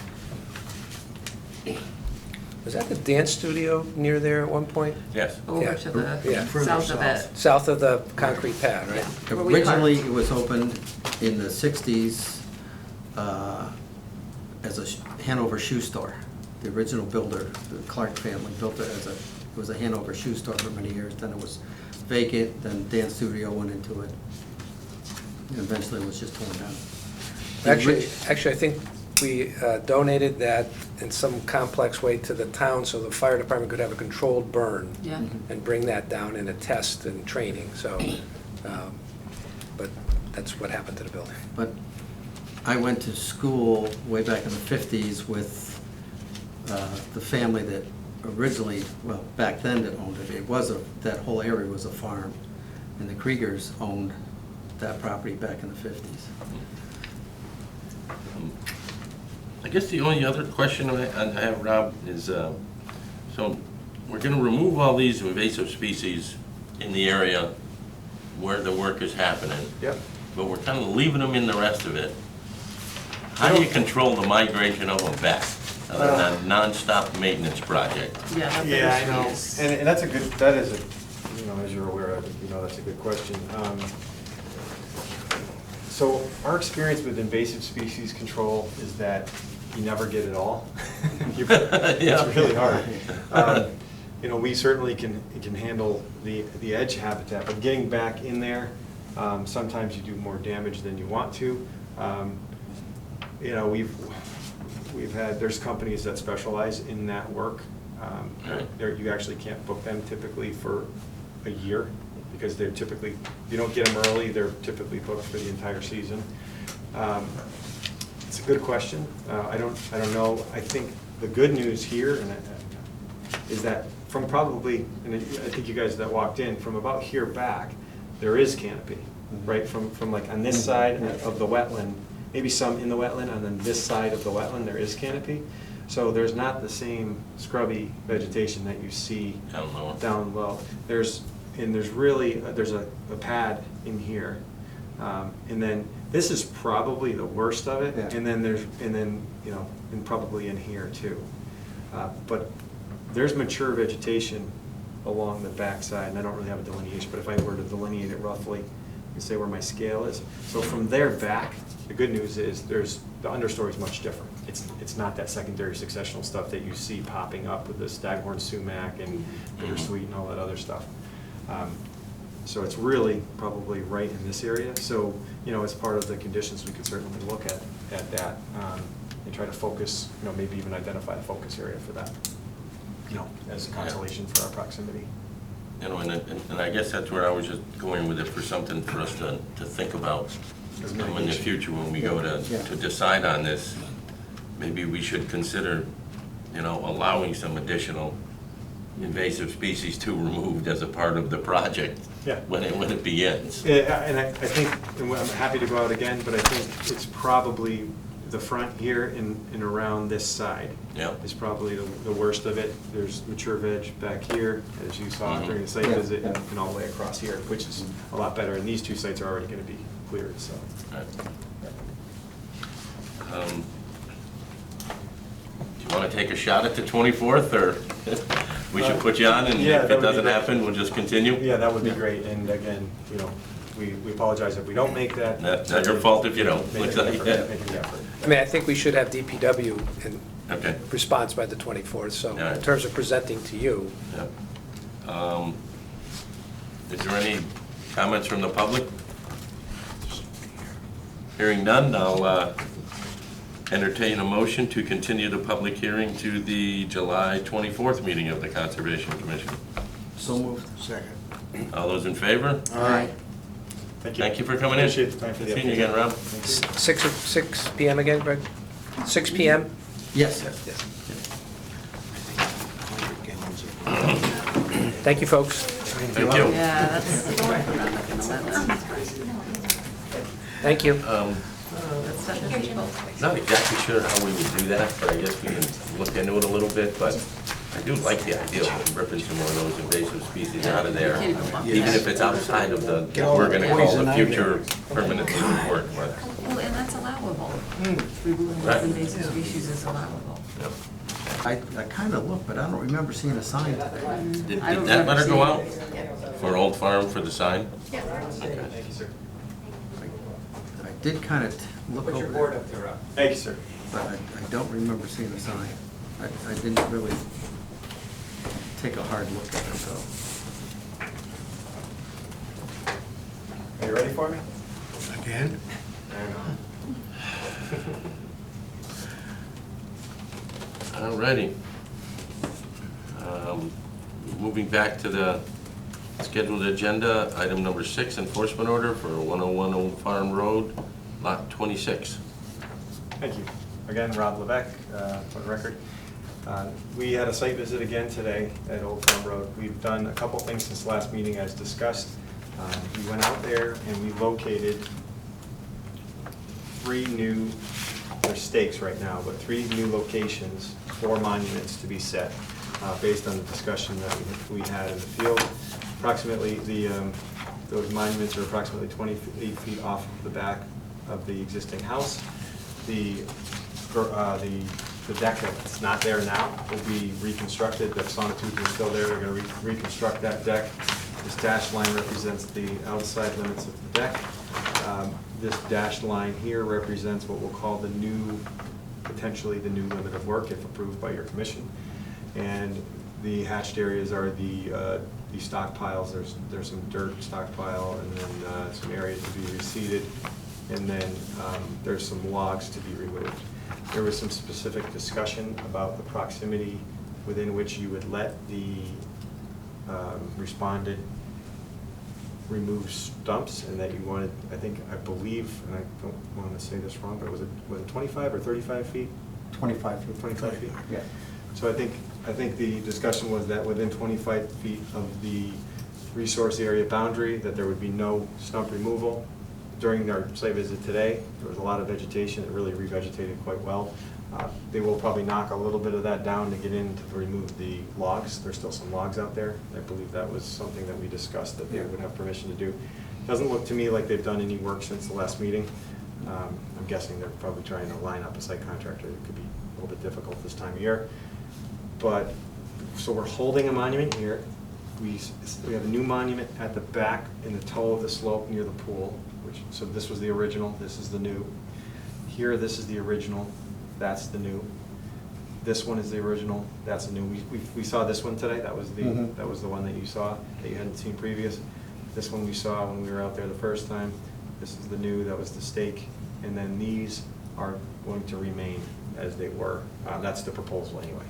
Was that the dance studio near there at one point? Yes. Over Yeah. to the Yeah. south of it. South of the concrete pad, right? Yeah. Where we parked. Originally, it was opened in the 60s as a Hanover shoe store. The original builder, the Clark family, built it as it was a Hanover shoe store for many years. Then it was vacant, then dance studio went into it. And eventually it was just torn down. The Actually, I think we donated that in some complex way to the town so the fire department could have a controlled burn. Yeah. And bring that down in a test and training, so, but that's what happened to the building. But I went to school way back in the 50s with the family that originally, well, back then that owned it, that whole area was a farm. And the Kriegers owned that property back in the 50s. I guess the only other question I have, Rob, is, so we're gonna remove all these invasive species in the area where the work is happening, Yep. but we're kind of leaving them in the rest of it. How do you control the migration of them back, other than a nonstop maintenance project? Yeah, that Yeah, I usually know, is- and that is a, you know, as you're aware of, you know, that's a good question. So our experience with invasive species control is that you never get it all. It's really hard. You know, we certainly can handle the edge habitat, but getting back in there, sometimes you do more damage than you want to. You know, there's companies that specialize in that work. You actually can't book them typically for a year, because they're typically, if you don't get them early, they're typically booked for the entire season. It's a good question. I don't know. I think the good news here is that from probably, and I think you guys that walked in, from about here back, there is canopy, right? From like on this side of the wetland, maybe some in the wetland, and then this side of the wetland, there is canopy. So there's not the same scrubby vegetation that you see down low. There's really, there's a pad in here. And then this is probably the worst of it. Yeah. And then, you know, and probably in here too. But there's mature vegetation along the backside, and I don't really have a delineation, but if I were to delineate it roughly, and say where my scale is. So from there back, the good news is the understory is much different. It's not that secondary successional stuff that you see popping up with the staghorn sumac and bittersweet and all that other stuff. So it's really probably right in this area. So, you know, as part of the conditions, we could certainly look at that and try to focus, you know, maybe even identify a focus area for that, you know, as a consolation for our proximity. You know, and I guess that's where I was just going with it, for something for us to think about in the future when we go to decide on this. Maybe we should consider, you know, allowing some additional invasive species to removed as a part of the project when it begins. Yeah, and I think, and I'm happy to go out again, but I think it's probably the front here and around this side is probably the worst of it. There's mature veg back here, as you saw during the site visit, and all the way across here, which is a lot better. And these two sites are already going to be cleared, so. Right. Do you want to take a shot at the 24th, or we should put you on, and if it doesn't happen, we'll just continue? Yeah, that would be great. And again, you know, we apologize if we don't make that. That's not your fault if you don't. Make an effort. I mean, I think we should have DPW in Okay. response by the 24th, so All right. in terms of presenting to you. Yeah. Is there any comments from the public? Hearing none, I'll entertain a motion to continue the public hearing to the July 24th meeting of the Conservation Commission. So moved. Second. All those in favor? All right. Thank you for coming in. Appreciate the time for the Seeing you update. again, Rob. 6 PM again, Greg? 6 PM? Yes. Thank you, folks. Thank you. Yeah, that's, we're not gonna let them, Thank you. that's not people. Not exactly sure how we would do that, but I guess we can look into it a little bit, but I do like the idea of ripping some more of those invasive species out of there, even if it's outside of the, we're gonna call the future permanent work, but. Well, and that's allowable. Removing Right. those invasive species is allowable. Yep. I kind of looked, but I don't remember seeing a sign today. Did I don't that letter go out remember for Old Farm for the sign? Thank you, sir. I did kind of look over there, Thank you, sir. but I don't remember seeing a sign. I didn't really take a hard look at it, though. Are you ready for me? Again? Alrighty. Moving back to the scheduled agenda, item number 6, enforcement order for 101 Old Farm Road, lot 26. Thank you. Again, Rob Levesque, for the record. We had a site visit again today at Old Town Road. We've done a couple things since the last meeting as discussed. We went out there and we located 3 new, they're stakes right now, but 3 new locations for monuments to be set based on the discussion that we had in the field. Approximately, those monuments are approximately 28 feet off the back of the existing house. The deck that's not there now will be reconstructed. The sonotube is still there. They're going to reconstruct that deck. This dashed line represents the outside limits of the deck. This dashed line here represents what we'll call the new, potentially the new limit of work if approved by your commission. And the hatched areas are the stockpiles. There's some dirt stockpile, and then some areas to be reseeded, and then there's some logs to be removed. There was some specific discussion about the proximity within which you would let the respondent remove stumps, and that you wanted, I believe, and I don't want to say this wrong, but was it 25 or 35 feet? 25 feet. 25 feet? Yeah. So I think the discussion was that within 25 feet of the resource area boundary, that there would be no stump removal. During our site visit today, there was a lot of vegetation. It really revegetated quite well. They will probably knock a little bit of that down to get in to remove the logs. There's still some logs out there. I believe that was something that we discussed that they would have permission to do. Doesn't look to me like they've done any work since the last meeting. I'm guessing they're probably trying to line up a site contractor. It could be a little bit difficult this time of year. But, so we're holding a monument here. We have a new monument at the back in the toe of the slope near the pool. So this was the original, this is the new. Here, this is the original, that's the new. This one is the original, that's the new. We saw this one today, that was the that was the one that you saw, that you hadn't seen previous. This one we saw when we were out there the first time. This is the new, that was the stake. And then these are going to remain as they were. That's the proposal anyway.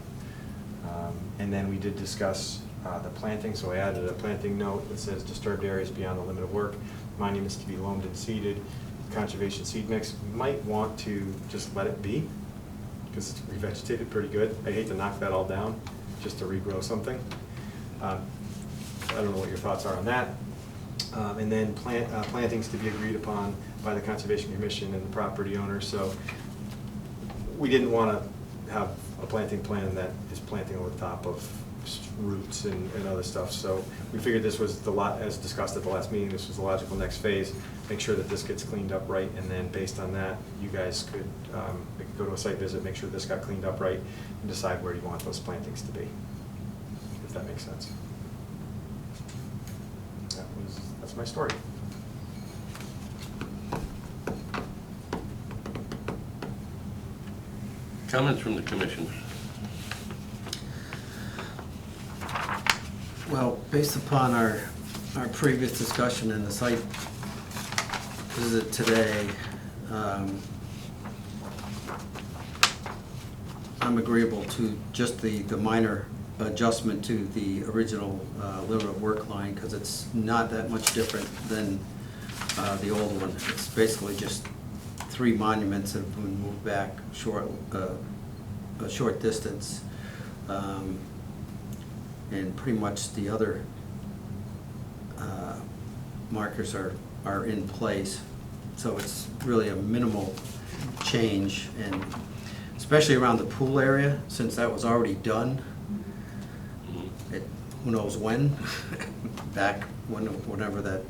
And then we did discuss the planting, so I added a planting note that says disturbed areas beyond the limit of work, monuments to be loamed and seeded, conservation seed mix. You might want to just let it be, because it's revegetated pretty good. I hate to knock that all down just to regrow something. I don't know what your thoughts are on that. And then plantings to be agreed upon by the Conservation Commission and the property owner. So we didn't want to have a planting plan that is planting over the top of roots and other stuff. So we figured this was as discussed at the last meeting, this was the logical next phase. Make sure that this gets cleaned up right, and then based on that, you guys could go to a site visit, make sure this got cleaned up right, and decide where you want those plantings to be, if that makes sense. That's my story. Comments from the commission? Well, based upon our previous discussion and the site visit today, I'm agreeable to just the minor adjustment to the original limit of work line, because it's not that much different than the old one. It's basically just 3 monuments that have been moved back a short distance. And pretty much the other markers are in place. So it's really a minimal change, and especially around the pool area, since that was already done. Who knows when, back whenever that,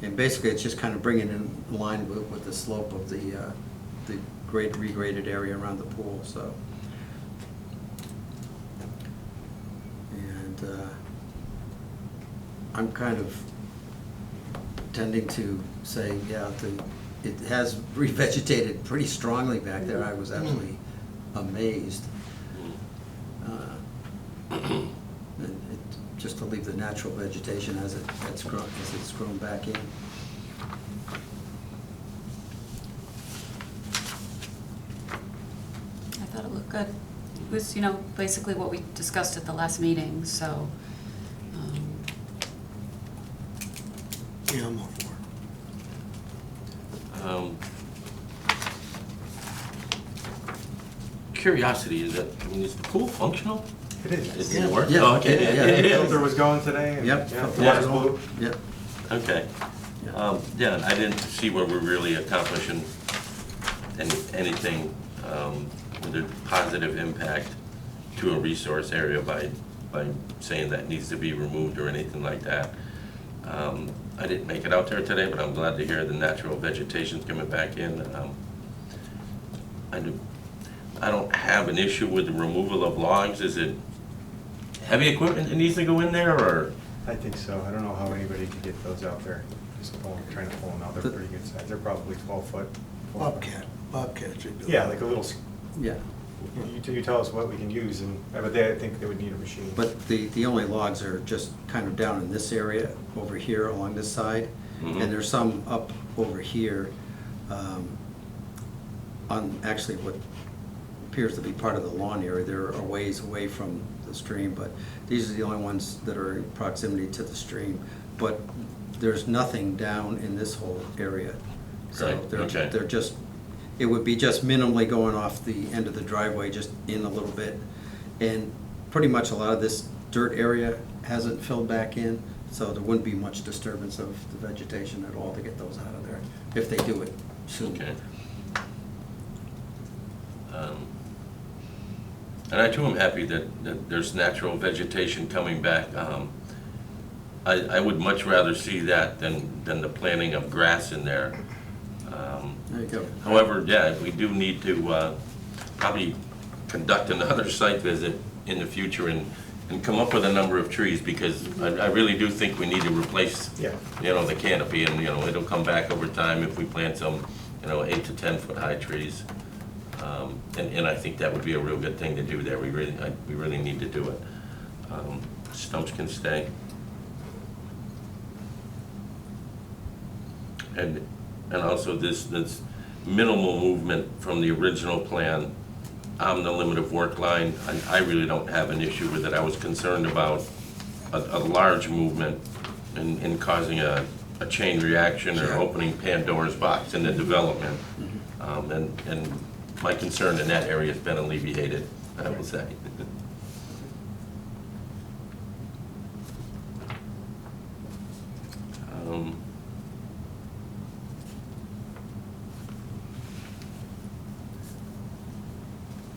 and basically it's just kind of bringing in line with the slope of the regraded area around the pool, so. And I'm kind of tending to say, yeah, it has revegetated pretty strongly back there. I was absolutely amazed. Just to leave the natural vegetation as it's grown back in. I thought it looked good. It was, basically what we discussed at the last meeting, so. Yeah, I'm all for it. curiosity, is the pool functional? It is. Does it work? Yeah. Oh, okay, Yeah, it yeah. Filter is. was going today. and- Yep. Yeah, Yeah. water's blue. Yep. Okay. Yeah. Yeah, I didn't see where we're really accomplishing anything with a positive impact to a resource area by saying that needs to be removed or anything like that. I didn't make it out there today, but I'm glad to hear the natural vegetation's coming back in. I don't have an issue with the removal of logs. Is it heavy equipment that needs to go in there, or? I think so. I don't know how anybody could get those out there. Just trying to pull them out. They're pretty good size. They're probably 12 foot. Bobcat should do it. Yeah, like a little, Yeah. you tell us what we can use, and, but I think they would need a machine. But the only logs are just kind of down in this area, over here along this side. Mhm. And there's some up over here, on actually what appears to be part of the lawn area. They're a ways away from the stream, but these are the only ones that are in proximity to the stream. But there's nothing down in this whole area. So Right, okay. they're just, it would be just minimally going off the end of the driveway, just in a little bit. And pretty much a lot of this dirt area hasn't filled back in, so there wouldn't be much disturbance of the vegetation at all to get those out of there, if they do it soon. Okay. And I too am happy that there's natural vegetation coming back. I would much rather see that than the planting of grass in there. There you go. However, yeah, we do need to probably conduct another site visit in the future and come up with a number of trees, because I really do think we need to replace, Yeah. the canopy, and, it'll come back over time if we plant some, 8 to 10 foot high trees. And I think that would be a real good thing to do there. We really need to do it. Stumps can stay. And also this minimal movement from the original plan on the limit of work line, I really don't have an issue with it. I was concerned about a large movement and causing a chain reaction or opening Pandora's box in the development. And my concern in that area has been alleviated, I will say.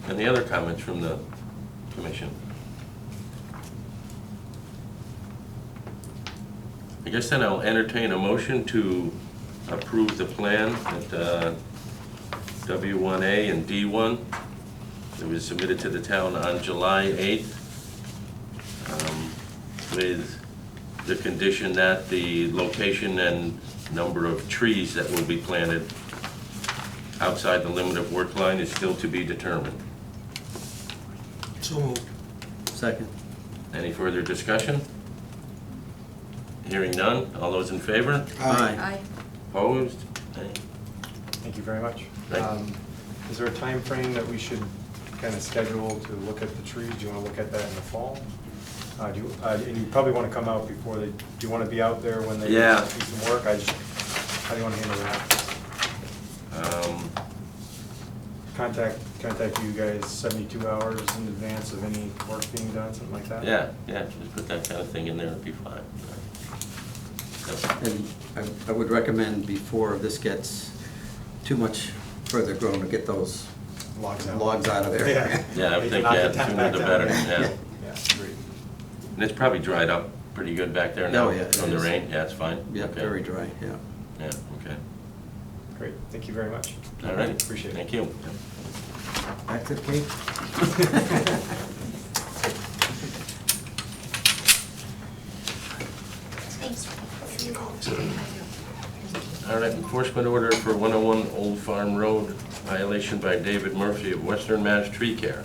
Any other comments from the commission? I guess then I'll entertain a motion to approve the plan at W1A and D1 that was submitted to the town on July 8th, with the condition that the location and number of trees that will be planted outside the limit of work line is still to be determined. So moved. Second. Any further discussion? Hearing none, all those in favor? Aye. Opposed? Nay. Thank you very much. Thank you. Is there a time frame that we should kind of schedule to look at the trees? Do you want to look at that in the fall? And you probably want to come out before do you want to be out there when they do Yeah. some work? How do you want to handle that? Contact you guys 72 hours in advance of any work being done, something like that? Yeah, just put that kind of thing in there, it'd be fine. Yep. And I would recommend before this gets too much further grown to get those Logs out. logs out of there. Yeah, I They think, knock yeah, it down, sooner back the down. better, yeah. Yeah, great. And it's probably dried up pretty good back there now Oh, yeah, it from the is. rain, yeah, it's fine? Yeah, Okay. very dry, yeah. Yeah, okay. Great, thank you very much. All right. Appreciate it. Thank you. Back to the cake. Thanks. All right, enforcement order for 101 Old Farm Road, violation by David Murphy of Western Mass Tree Care.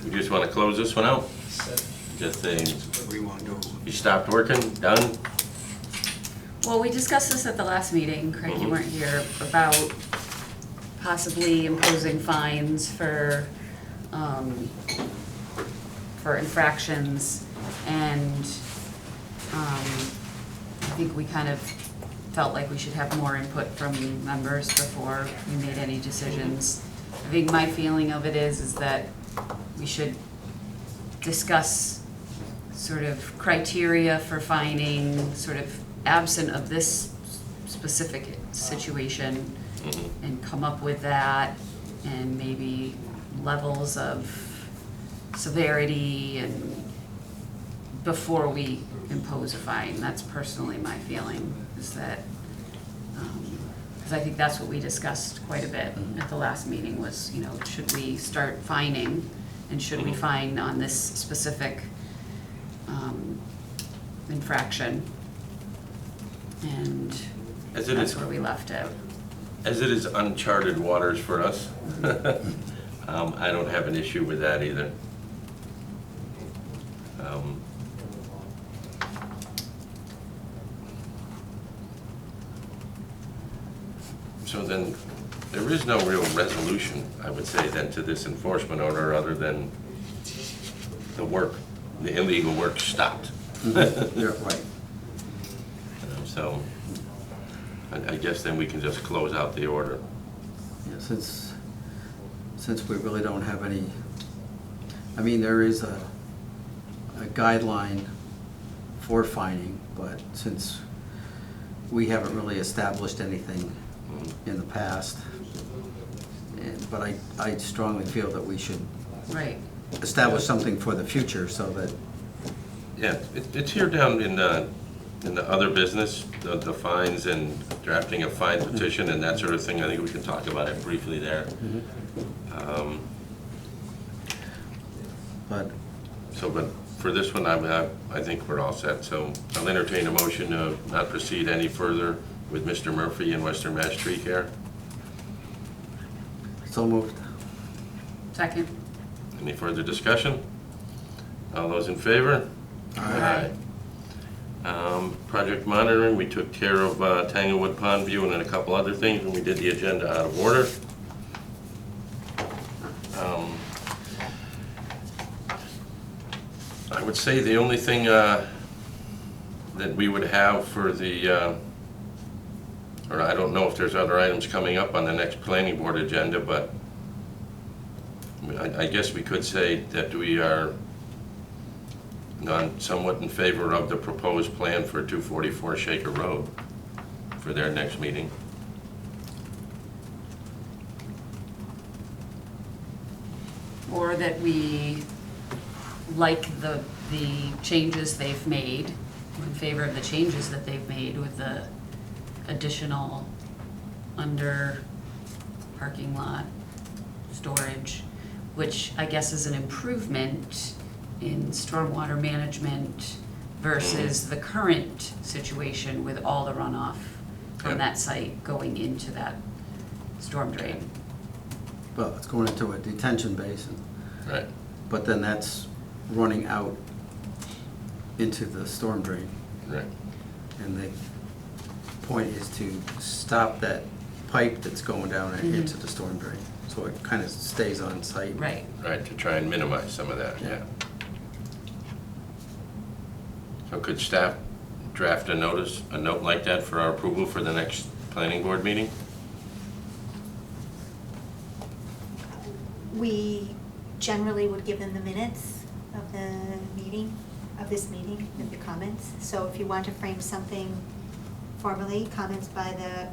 We just want to close this one out? Just saying, What we want to do. you stopped working, done? Well, we discussed this at the last meeting, Craig, you weren't here, about possibly imposing fines for infractions, and think we kind of felt like we should have more input from members before we made any decisions. I think my feeling of it is that we should discuss sort of criteria for finding, sort of absent of this specific situation, and come up with that, and maybe levels of severity and before we impose a fine. That's personally my feeling, is that, because I think that's what we discussed quite a bit at the last meeting was, you know, should we start fining, and should we fine on this specific infraction? And As it that's is- where we left it. As it is uncharted waters for us, I don't have an issue with that either. So then, there is no real resolution, I would say, then to this enforcement order, other than the work, the illegal work stopped. Yeah, right. So, I guess then we can just close out the order. Yeah, since we really don't have any, I mean, there is a guideline for fining, but since we haven't really established anything in the past, but I strongly feel that we should Right. establish something for the future so that, Yeah, it's here down in the other business, the fines and drafting a fine petition and that sort of thing. I think we can talk about it briefly there. but But for this one, I think we're all set. So I'll entertain a motion to not proceed any further with Mr. Murphy and Western Mass Tree Care. so moved. Second. Any further discussion? All those in favor? Aye. Project monitoring, we took care of Tanglewood Pond View and then a couple other things when we did the agenda out of order. I would say the only thing that we would have for the, or I don't know if there's other items coming up on the next planning board agenda, but I guess we could say that we are somewhat in favor of the proposed plan for 244 Shaker Road for their next meeting. Or that we like the changes they've made, we're in favor of the changes that they've made with the additional under parking lot storage, which I guess is an improvement in stormwater management versus the current situation with all the runoff from Yep. that site going into that storm drain. Well, it's going into a detention basin, Right. but then that's running out into the storm drain. Right. And the point is to stop that pipe that's going down into the storm drain, so it kind of stays on site. Right. Right, to try and minimize some of that, yeah. So could staff draft a note like that for our approval for the next planning board meeting? We generally would give them the minutes of the meeting, of this meeting, with the comments. So if you want to frame something formally, comments by the,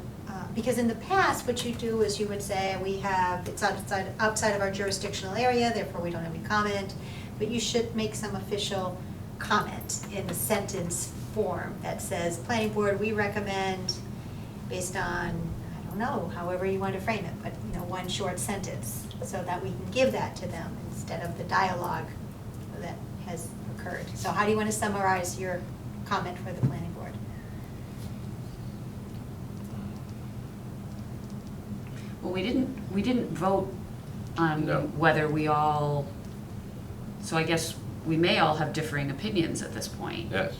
because in the past, what you do is you would say, it's outside of our jurisdictional area, therefore we don't have any comment, but you should make some official comment in a sentence form that says, planning board, we recommend, based on, I don't know, however you want to frame it, but, you know, one short sentence, so that we can give that to them instead of the dialogue that has occurred. So how do you want to summarize your comment for the planning board? Well, we didn't vote on No. whether we all, so I guess we may all have differing opinions at this point. Yes.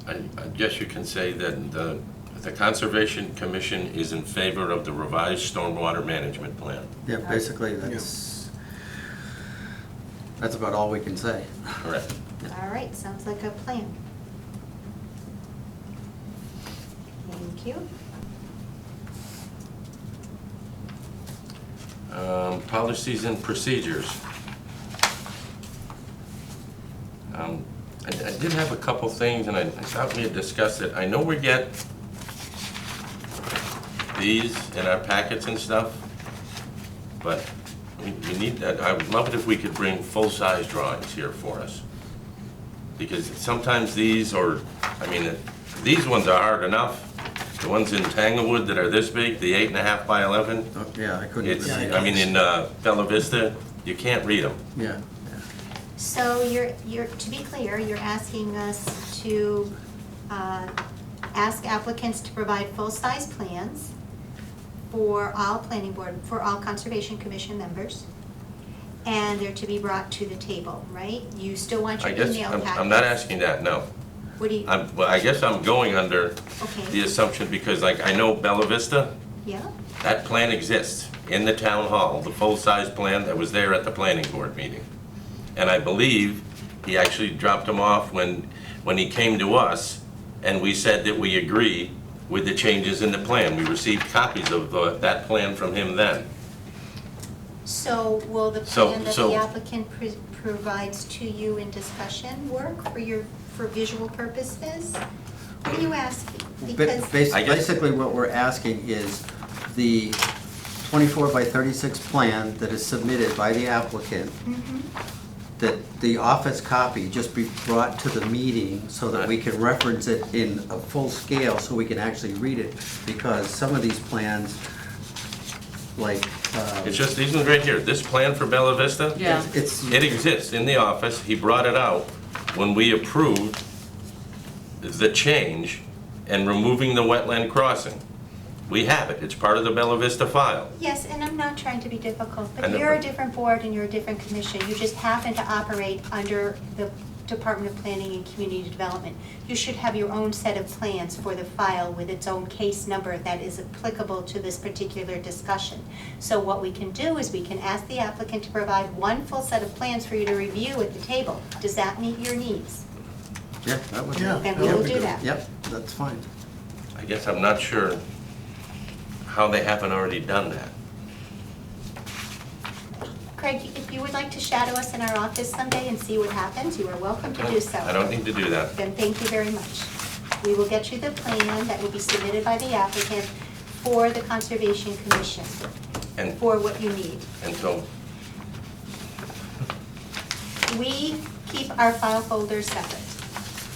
I guess you can say that the Conservation Commission is in favor of the revised stormwater management plan. Yeah, basically, that's about all we can say. Correct. All right, sounds like a plan. Thank you. Policies and procedures. I did have a couple things, and I thought we had discussed it. I know we get these in our packets and stuff, but we need that. I would love it if we could bring full-size drawings here for us. Because sometimes these, these ones are hard enough. The ones in Tanglewood that are this big, the 8.5 by 11, Oh, yeah, I couldn't. it's, read it. in Bella Vista, you can't read them. Yeah, So you're, to be clear, you're asking us to ask applicants to provide full-size plans for all planning board, for all Conservation Commission members, and they're to be brought to the table, right? You still want your I guess, email packets? I'm not asking that, no. What do you, Well, I guess I'm going under the okay, assumption, because like, I know Bella Vista, yeah? that plan exists in the town hall, the full-size plan that was there at the planning board meeting. And I believe he actually dropped them off when he came to us, and we said that we agree with the changes in the plan. We received copies of that plan from him then. So will the So- plan that so- the applicant provides to you in discussion work for visual purposes? What are you asking? Because, I guess- Basically, what we're asking is the 24 by 36 plan that is submitted by the applicant, Mhm. that the office copy just be brought to the meeting so that we can reference it in a full scale, so we can actually read it. Because some of these plans, like, It's just, these ones right here, this plan for Bella Vista, Yeah. it's, it exists in the office. He brought it out when we approved the change and removing the wetland crossing. We have it, it's part of the Bella Vista file. yes, and I'm not trying to be difficult, I but know, you're a but- different board and you're a different commission. You just happen to operate under the Department of Planning and Community Development. You should have your own set of plans for the file with its own case number that is applicable to this particular discussion. So what we can do is we can ask the applicant to provide one full set of plans for you to review at the table. Does that meet your needs? yeah, that would. Yeah. Then we will do that. Yep, that's fine. I guess I'm not sure how they haven't already done that. Craig, if you would like to shadow us in our office someday and see what happens, you are welcome to do so. I don't need to do that. Then thank you very much. We will get you the plan that will be submitted by the applicant for the Conservation Commission, And, for what you need. and so, We keep our file folders separate.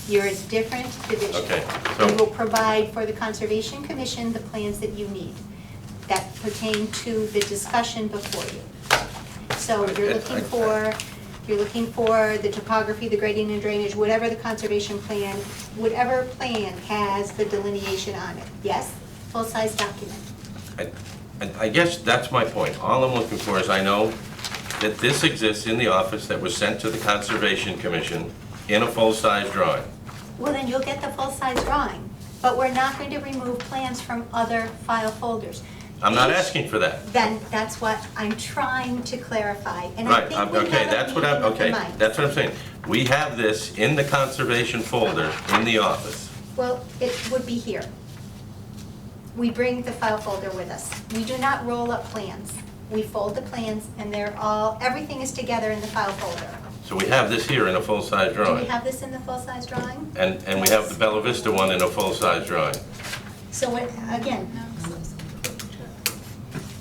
You're a different division. okay, We will so, provide for the Conservation Commission the plans that you need that pertain to the discussion before you. So you're looking for the topography, the grading and drainage, whatever the conservation plan, whatever plan has the delineation on it. Yes? Full-size document. I guess that's my point. All I'm looking for is I know that this exists in the office that was sent to the Conservation Commission in a full-size drawing. Well, then you'll get the full-size drawing, but we're not going to remove plans from other file folders. I'm not Each- asking for that. Then that's what I'm trying to clarify, and I Right, think we okay, have a that's what meeting I'm, of the okay, minds. that's what I'm saying. We have this in the conservation folder in the office. Well, it would be here. We bring the file folder with us. We do not roll up plans. We fold the plans and everything is together in the file folder. So we have this here in a full-size Do we drawing. have this in the full-size drawing? And we have the Bella Vista one in a full-size drawing. So what, again,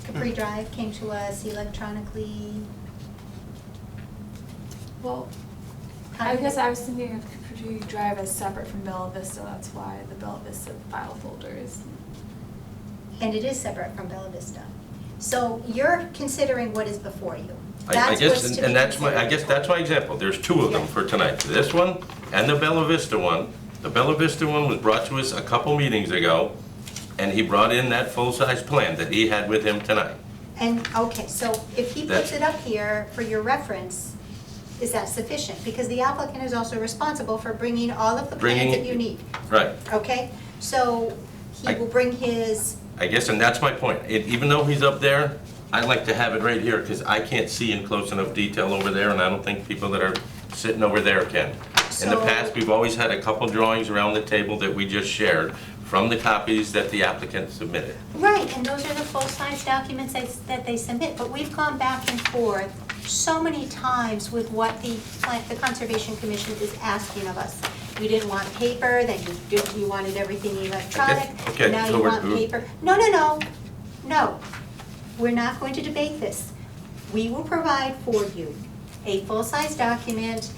Capri Drive came to us electronically. Well, I guess I was thinking of Capri Drive as separate from Bella Vista, that's why the Bella Vista file folder is. And it is separate from Bella Vista. So you're considering what is before you. I That's guess, what's to be and that's my, I guess considered. that's my example. There's two of them Yeah. for tonight. This one and the Bella Vista one. The Bella Vista one was brought to us a couple meetings ago, and he brought in that full-size plan that he had with him tonight. And, okay, so if he puts That's- it up here for your reference, is that sufficient? Because the applicant is also responsible for bringing all of the plans Bringing that it- you need, Right. okay? So he I- will bring his, I guess, and that's my point. Even though he's up there, I'd like to have it right here, because I can't see in close enough detail over there, and I don't think people that are sitting over there can. In the So- past, we've always had a couple drawings around the table that we just shared from the copies that the applicant submitted. Right, and those are the full-size documents that they submit, but we've gone back and forth so many times with what the Conservation Commission is asking of us. We didn't want paper, then you wanted everything electronic, Okay, now so you we're- want paper. No, we're not going to debate this. We will provide for you a full-size document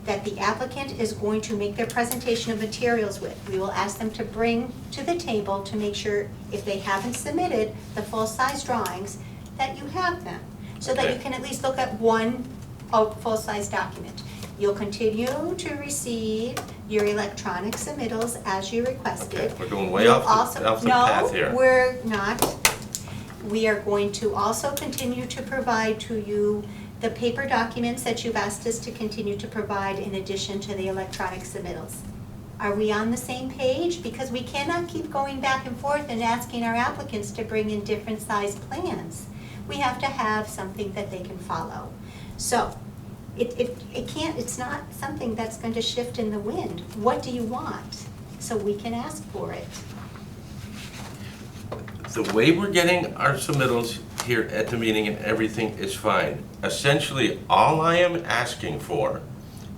that the applicant is going to make their presentation of materials with. We will ask them to bring to the table to make sure, if they haven't submitted the full-size drawings, that you have them, so that you Okay. can at least look at one full-size document. You'll continue to receive your electronic submittals as you requested. Okay, we're going way You'll off the path here. No, we're not. We are going to also continue to provide to you the paper documents that you've asked us to continue to provide in addition to the electronic submittals. Are we on the same page? Because we cannot keep going back and forth and asking our applicants to bring in different sized plans. We have to have something that they can follow. So, it can't, it's not something that's going to shift in the wind. What do you want? So we can ask for it. The way we're getting our submittals here at the meeting and everything is fine. Essentially, all I am asking for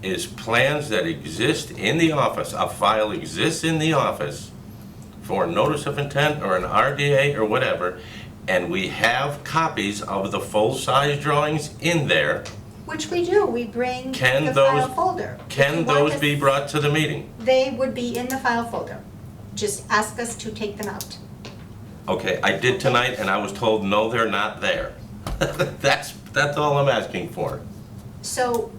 is plans that exist in the office, a file exists in the office for a notice of intent or an RDA or whatever, and we have copies of the full-size drawings in there. Which we do, we bring Can the those- file folder. If you Can want those this- be brought to the meeting? They would be in the file folder. Just ask us to take them out. Okay, I did tonight and I was told, no, they're not there. That's all I'm asking for. So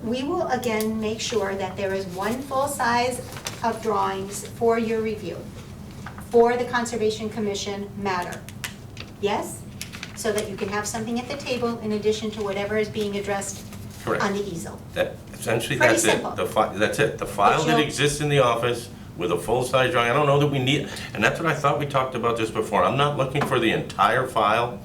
we will again make sure that there is one full size of drawings for your review, for the Conservation Commission matter. Yes? So that you can have something at the table in addition to whatever is being addressed Correct. on the easel. That, essentially, Pretty that's it. simple. That's it. The file But that you'll- exists in the office with a full-size drawing, I don't know that we need, and that's what I thought we talked about this before. I'm not looking for the entire file,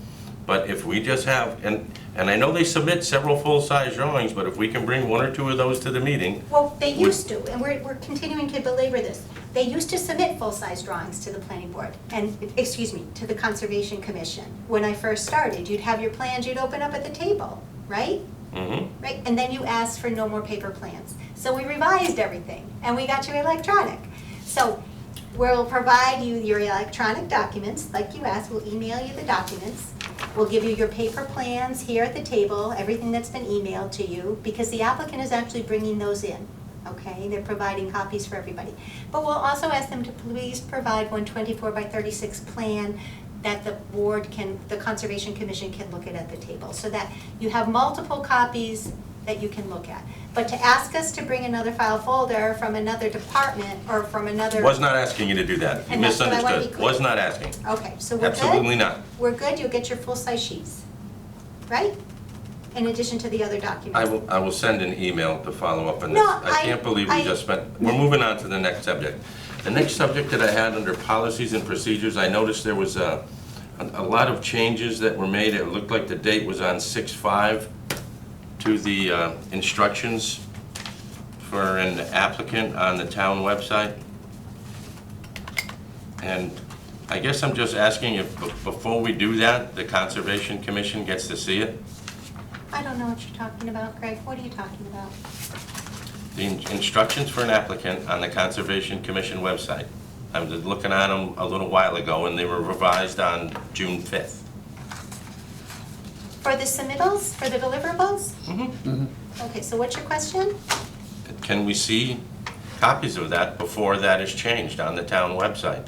but if we just have, and I know they submit several full-size drawings, but if we can bring one or two of those to the meeting, Well, they used to, and we're continuing to belabor this. They used to submit full-size drawings to the planning board, and, excuse me, to the Conservation Commission. When I first started, you'd have your plans, you'd open up at the table, right? Right, and then you asked for no more paper plans. So we revised everything, and we got you electronic. So we'll provide you your electronic documents, like you asked, we'll email you the documents. We'll give you your paper plans here at the table, everything that's been emailed to you, because the applicant is actually bringing those in, okay? They're providing copies for everybody. But we'll also ask them to please provide one 24x36 plan that the board can, the Conservation Commission can look at the table, so that you have multiple copies that you can look at. But to ask us to bring another file folder from another department or from another. was not asking you to do that. You And that's what I wanna be misunderstood. clear. Was not asking. Okay, so we're good? Absolutely not. We're good, you'll get your full-size sheets, right? In addition to the other documents. I will send an email to follow up on this. No, I can't believe we just spent, we're moving on to the next subject. The next subject that I had under policies and procedures, I noticed there was a lot of changes that were made. It looked like the date was on 6/5 to the instructions for an applicant on the town website. And I guess I'm just asking if, before we do that, the Conservation Commission gets to see it? I don't know what you're talking about, Greg, what are you talking about? The instructions for an applicant on the Conservation Commission website. I was looking at them a little while ago, and they were revised on June 5th. For the submittals, for the deliverables? Okay, so what's your question? Can we see copies of that before that is changed on the town website?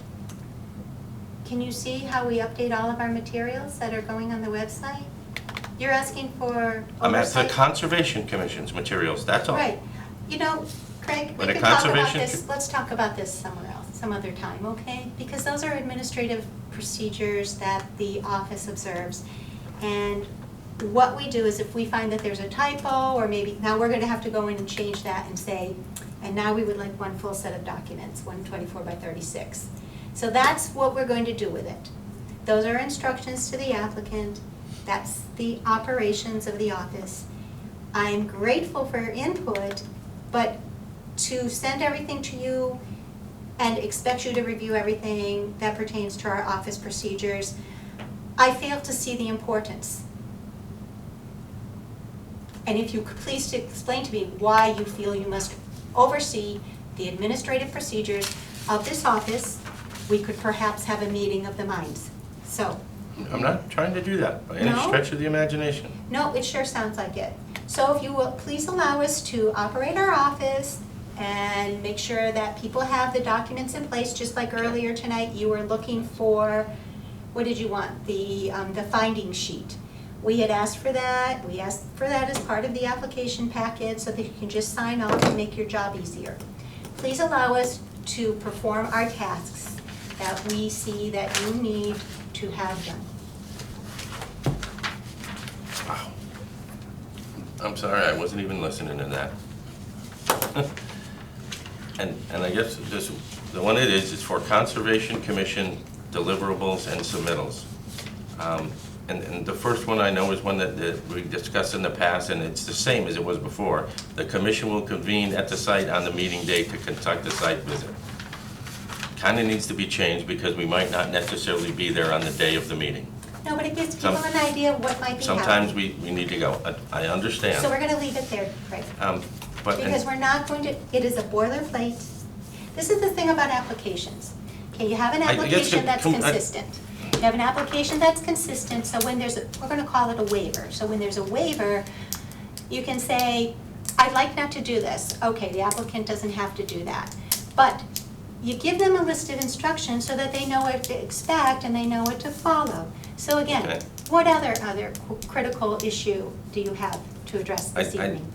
Can you see how we update all of our materials that are going on the website? You're asking for I'm at the oversight? Conservation Commission's materials, that's all. Right. You know, Craig, we When a could talk about conservation this, let's talk about this somewhere else, some other time, okay? Because those are administrative procedures that the office observes. And what we do is if we find that there's a typo, or maybe, now we're gonna have to go in and change that and say, and now we would like one full set of documents, 124x36. So that's what we're going to do with it. Those are instructions to the applicant. That's the operations of the office. I'm grateful for your input, but to send everything to you and expect you to review everything that pertains to our office procedures, I fail to see the importance. And if you could please explain to me why you feel you must oversee the administrative procedures of this office, we could perhaps have a meeting of the minds. So, I'm not trying to do that by any No? stretch of the imagination. no, it sure sounds like it. So if you will please allow us to operate our office and make sure that people have the documents in place, just like earlier tonight, you were looking for, what did you want? The finding sheet. We had asked for that. We asked for that as part of the application packet so that you can just sign off and make your job easier. Please allow us to perform our tasks that we see that you need to have done. Wow. I'm sorry, I wasn't even listening to that. And I guess this, the one it is for Conservation Commission deliverables and submittals. And the first one I know is one that we discussed in the past, and it's the same as it was before. The commission will convene at the site on the meeting date to conduct a site visit. Kind of needs to be changed because we might not necessarily be there on the day of the meeting. No, but it gives people an idea of what might be happening. Sometimes we need to go. I understand. So we're gonna leave it there, Craig. But Because we're not going to, it is a boilerplate. This is the thing about applications. Okay, you have an I guess application that's I- consistent. You have an application that's consistent, so when there's, we're gonna call it a waiver. So when there's a waiver, you can say, I'd like not to do this. Okay, the applicant doesn't have to do that. But you give them a list of instructions so that they know what to expect and they know what to follow. So again, Okay. what other critical issue do you have to address this evening?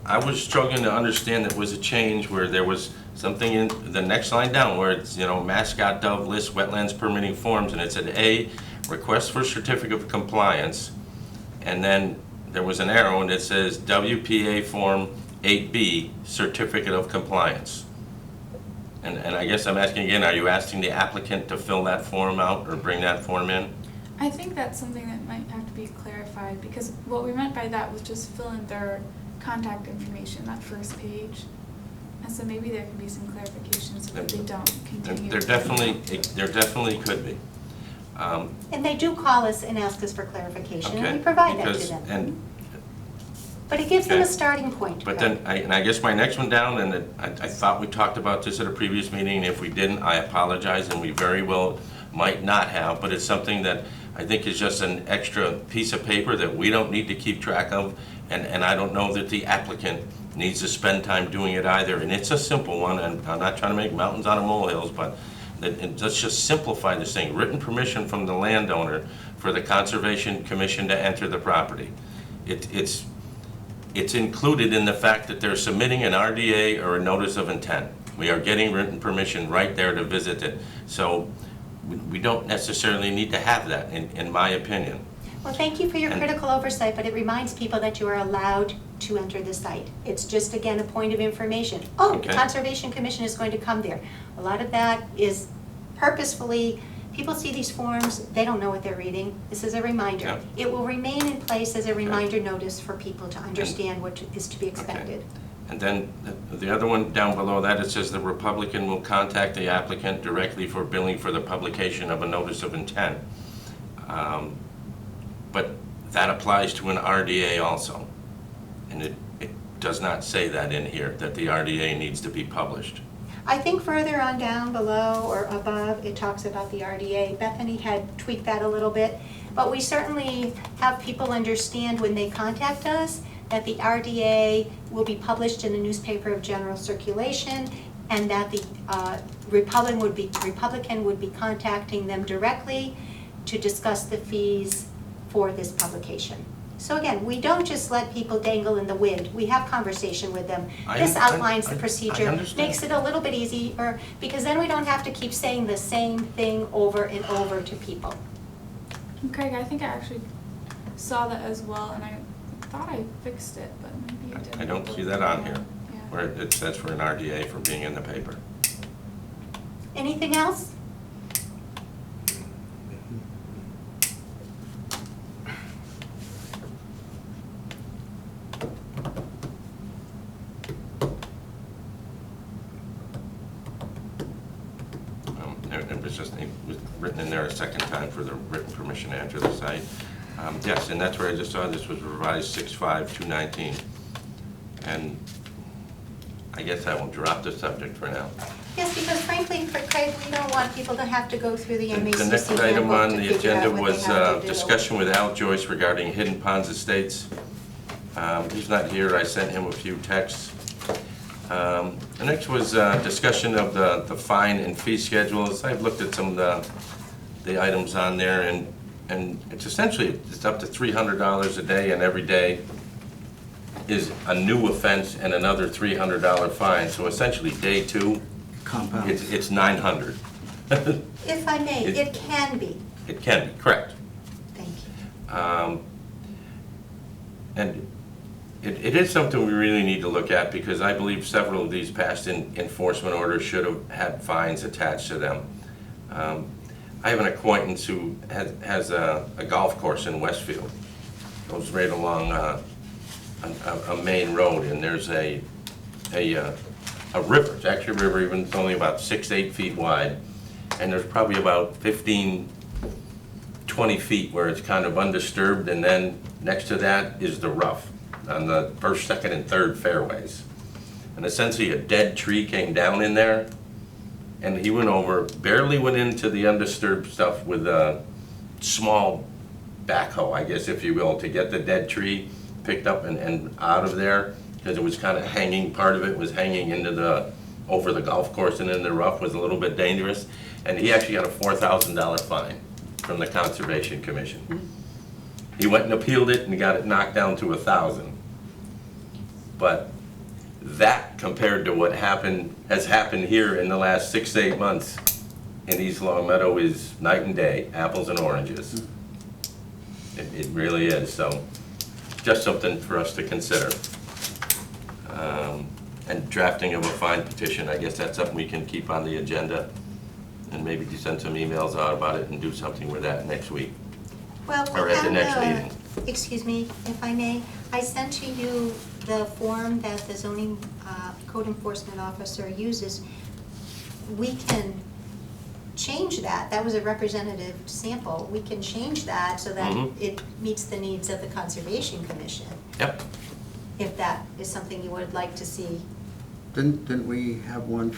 I was struggling to understand that was a change where there was something in the next line down where it's, mascot dove list wetlands permitting forms, and it said A, request for certificate of compliance, and then there was an arrow and it says WPA form 8B, certificate of compliance. And I guess I'm asking again, are you asking the applicant to fill that form out or bring that form in? I think that's something that might have to be clarified, because what we meant by that was just fill in their contact information, that first page. And so maybe there could be some clarification so that they don't continue. There definitely could be. And they do call us and ask us for clarification, and Okay, we provide that because- to them. and- But it gives them a Okay. starting point. But Craig. then, I guess my next one down, and I thought we talked about this at a previous meeting, and if we didn't, I apologize, and we very well might not have, but it's something that I think is just an extra piece of paper that we don't need to keep track of, and I don't know that the applicant needs to spend time doing it either, and it's a simple one, and I'm not trying to make mountains out of molehills, but let's just simplify this thing. Written permission from the landowner for the Conservation Commission to enter the property. It's included in the fact that they're submitting an RDA or a notice of intent. We are getting written permission right there to visit it. So we don't necessarily need to have that, in my opinion. Well, thank you for your And- critical oversight, but it reminds people that you are allowed to enter the site. It's just, again, a point of information. Oh, the Okay. Conservation Commission is going to come there. A lot of that is purposefully, people see these forms, they don't know what they're reading. This is a reminder. Yeah. It will remain in place as a reminder notice for people to understand what is to be expected. And then the other one down below that, it says the Republican will contact the applicant directly for billing for the publication of a notice of intent. But that applies to an RDA also. And it does not say that in here, that the RDA needs to be published. I think further on down below or above, it talks about the RDA. Bethany had tweaked that a little bit, but we certainly have people understand when they contact us that the RDA will be published in a newspaper of general circulation, and that the Republican would be contacting them directly to discuss the fees for this publication. So again, we don't just let people dangle in the wind. We have conversation with them. This outlines the procedure, understand. makes it a little bit easier, because then we don't have to keep saying the same thing over and over to people. And Craig, I think I actually saw that as well, and I thought I fixed it, but maybe it didn't. I don't see that on here, Yeah. where it says for an RDA for being in the paper. Anything else? It was written in there a second time for the written permission to enter the site. Yes, and that's where I just saw this was revised 6/5/219. And I guess I will drop the subject for now. Yes, because frankly, for Craig, we don't want people to have to go through the MACC The next item handbook on to the figure agenda out what they was have to do. discussion with Al Joyce regarding Hidden Ponds Estates. He's not here, I sent him a few texts. The next was discussion of the fine and fee schedules. I've looked at some of the items on there, and it's essentially, it's up to $300 a day, and every day is a new offense and another $300 fine. So essentially, day 2, Compound. it's 900. If I may, It- it can be. It can be, correct. Thank you. And it is something we really need to look at, because I believe several of these past enforcement orders should have had fines attached to them. I have an acquaintance who has a golf course in Westfield. Goes right along a main road, and there's a river. It's actually a river, even it's only about 6-8 feet wide, and there's probably about 15, 20 feet where it's kind of undisturbed, and then next to that is the rough on the first, second, and third fairways. And essentially a dead tree came down in there, and he went over, barely went into the undisturbed stuff with a small backhoe, I guess, if you will, to get the dead tree picked up and out of there, because it was kind of hanging, part of it was hanging into over the golf course, and in the rough was a little bit dangerous. And he actually got a $4,000 fine from the Conservation Commission. He went and appealed it and got it knocked down to $1,000. But that, compared to what has happened here in the last 6 to 8 months in East Long Meadow, is night and day, apples and oranges. It really is. So just something for us to consider. And drafting of a fine petition, I guess that's something we can keep on the agenda, and maybe send some emails out about it and do something with that next week. Well, Or we at the next meeting. excuse me, if I may, I sent to you the form that the zoning code enforcement officer uses. We can change that. That was a representative sample. We can change that so that Mhm. it meets the needs of the Conservation Commission, Yep. if that is something you would like to see. Didn't we have one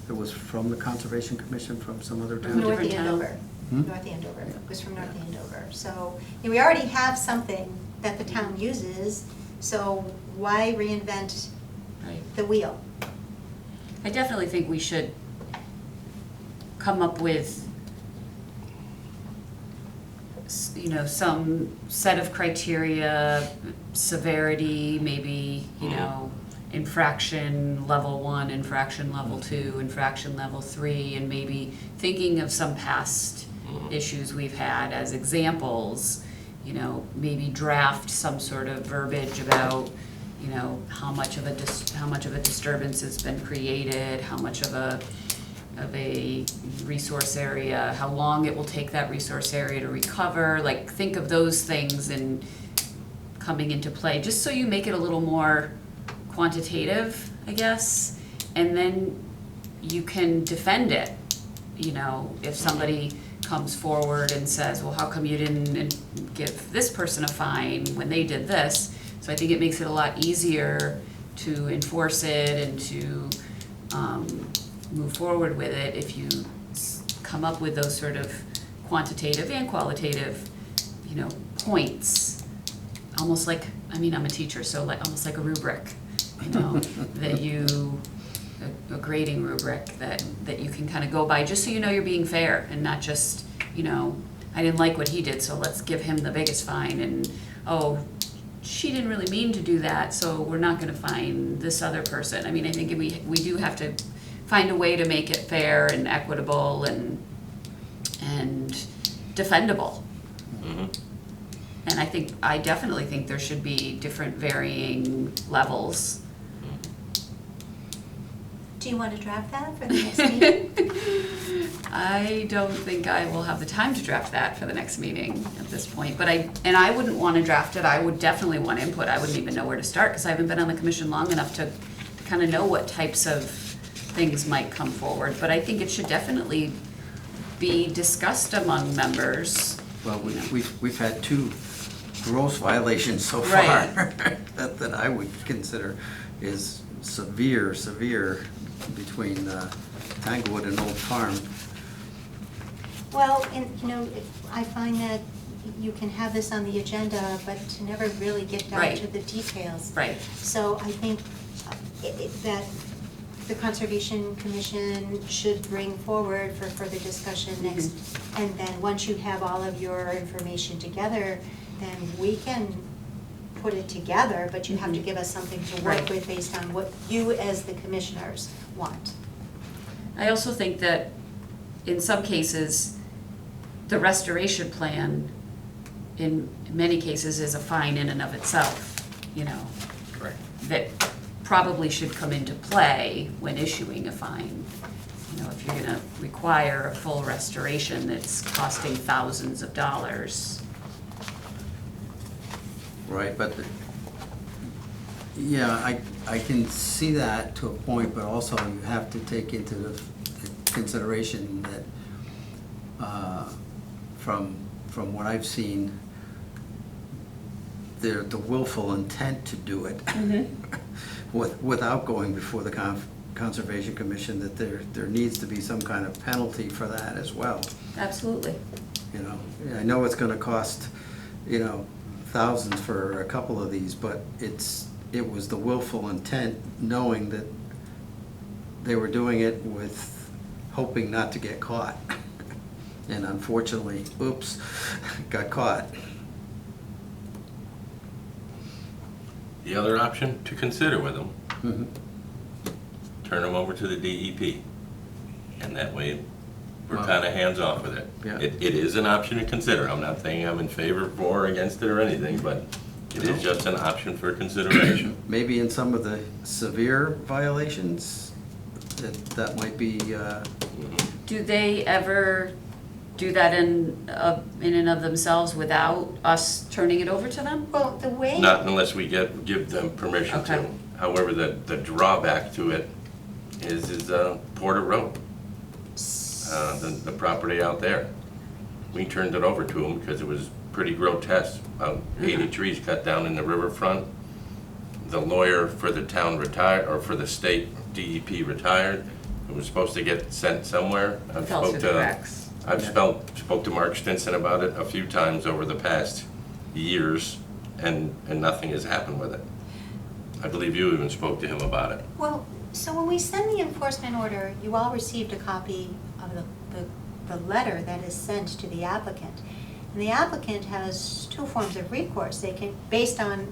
that was from the Conservation Commission from some other town? North different town. Andover. Hmm? North Andover. It was from North Andover. So, we already have something that the town uses, so why reinvent Right. the wheel? I definitely think we should come up with, some set of criteria, severity, maybe, infraction level 1, infraction level 2, infraction level 3, and maybe thinking of some past issues we've had as examples, maybe draft some sort of verbiage about, how much of a disturbance has been created, how much of a resource area, how long it will take that resource area to recover, like think of those things and coming into play, just so you make it a little more quantitative, I guess, and then you can defend it. If somebody comes forward and says, well, how come you didn't give this person a fine when they did this? So I think it makes it a lot easier to enforce it and to move forward with it if you come up with those sort of quantitative and qualitative, points. Almost like, I'm a teacher, so almost like a rubric, a grading rubric that you can kind of go by, just so you know you're being fair and not just, I didn't like what he did, so let's give him the biggest fine, and, oh, she didn't really mean to do that, so we're not gonna fine this other person. I think we do have to find a way to make it fair and equitable and defendable. Mm-hmm. And I definitely think there should be different varying levels. Do you want to draft that for the next meeting? I don't think I will have the time to draft that for the next meeting at this point, but I wouldn't want to draft it. I would definitely want input. I wouldn't even know where to start, because I haven't been on the commission long enough to kind of know what types of things might come forward, but I think it should definitely be discussed among members. Well, we've had 2 gross violations so far Right. that I would consider is severe between Tanglewood and Old Farm. Well, and, I find that you can have this on the agenda, but to never really get down Right. to the details. Right. So I think that the Conservation Commission should bring forward for further discussion next. And then, once you have all of your information together, then we can put it together, but you have to give us something to work Right. with based on what you as the commissioners want. I also think that in some cases, the restoration plan, in many cases, is a fine in and of itself, Correct. that probably should come into play when issuing a fine. If you're gonna require a full restoration that's costing thousands of dollars. Right, but, yeah, I can see that to a point, but also you have to take into the consideration that, from what I've seen, the willful intent to do it without going before the Conservation Commission, that there needs to be some kind of penalty for that as well. Absolutely. I know it's gonna cost, thousands for a couple of these, but it was the willful intent, knowing that they were doing it with hoping not to get caught. And unfortunately, oops, got caught. The other option to consider with them, Mhm. turn them over to the DEP. And that way, we're Wow. kind of hands-off with it. Yeah. It is an option to consider. I'm not saying I'm in favor, for, or against it or anything, but it is just an option for consideration. Maybe in some of the severe violations, that might be, Do they ever do that in and of themselves without us turning it over to them? Well, the way. Not unless we give them permission to. Okay. However, the drawback to it is Porter Road, the property out there. We turned it over to them because it was pretty grotesque. About 80 trees cut down in the riverfront. The lawyer for the town retired, or for the state DEP retired. It was supposed to get sent somewhere. Fell through the cracks. I've spoke to Mark Stinson about it a few times over the past years, and nothing has happened with it. I believe you even spoke to him about it. Well, so when we send the enforcement order, you all received a copy of the letter that is sent to the applicant. And the applicant has 2 forms of recourse. They can, based on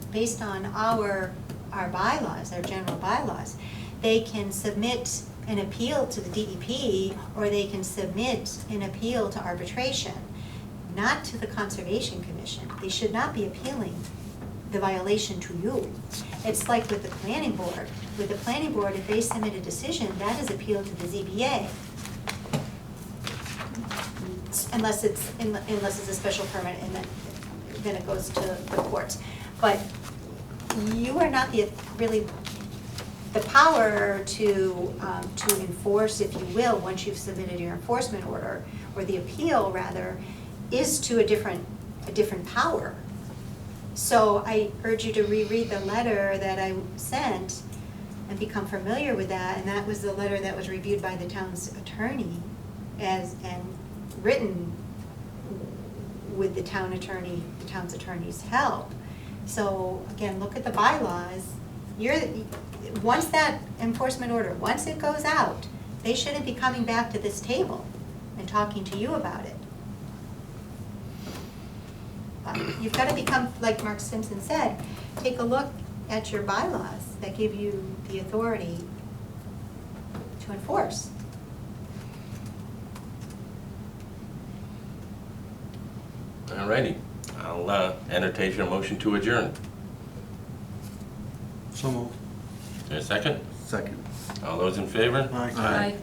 our bylaws, our general bylaws, they can submit an appeal to the DEP, or they can submit an appeal to arbitration, not to the Conservation Commission. They should not be appealing the violation to you. It's like with the planning board. With the planning board, if they submit a decision, that is appealed to the ZBA. Unless it's a special permit, and then it goes to the courts. But you are not really the power to enforce, if you will, once you've submitted your enforcement order, or the appeal rather, is to a different power. So I urge you to reread the letter that I sent and become familiar with that, and that was the letter that was reviewed by the town's attorney and written with the town's attorney's help. So again, look at the bylaws. Once that enforcement order, once it goes out, they shouldn't be coming back to this table and talking to you about it. You've got to become, like Mark Simpson said, take a look at your bylaws that give you the authority to enforce. All righty. I'll entertain a motion to adjourn. So moved. Is there a second? second. All those in favor? Aye. Aye.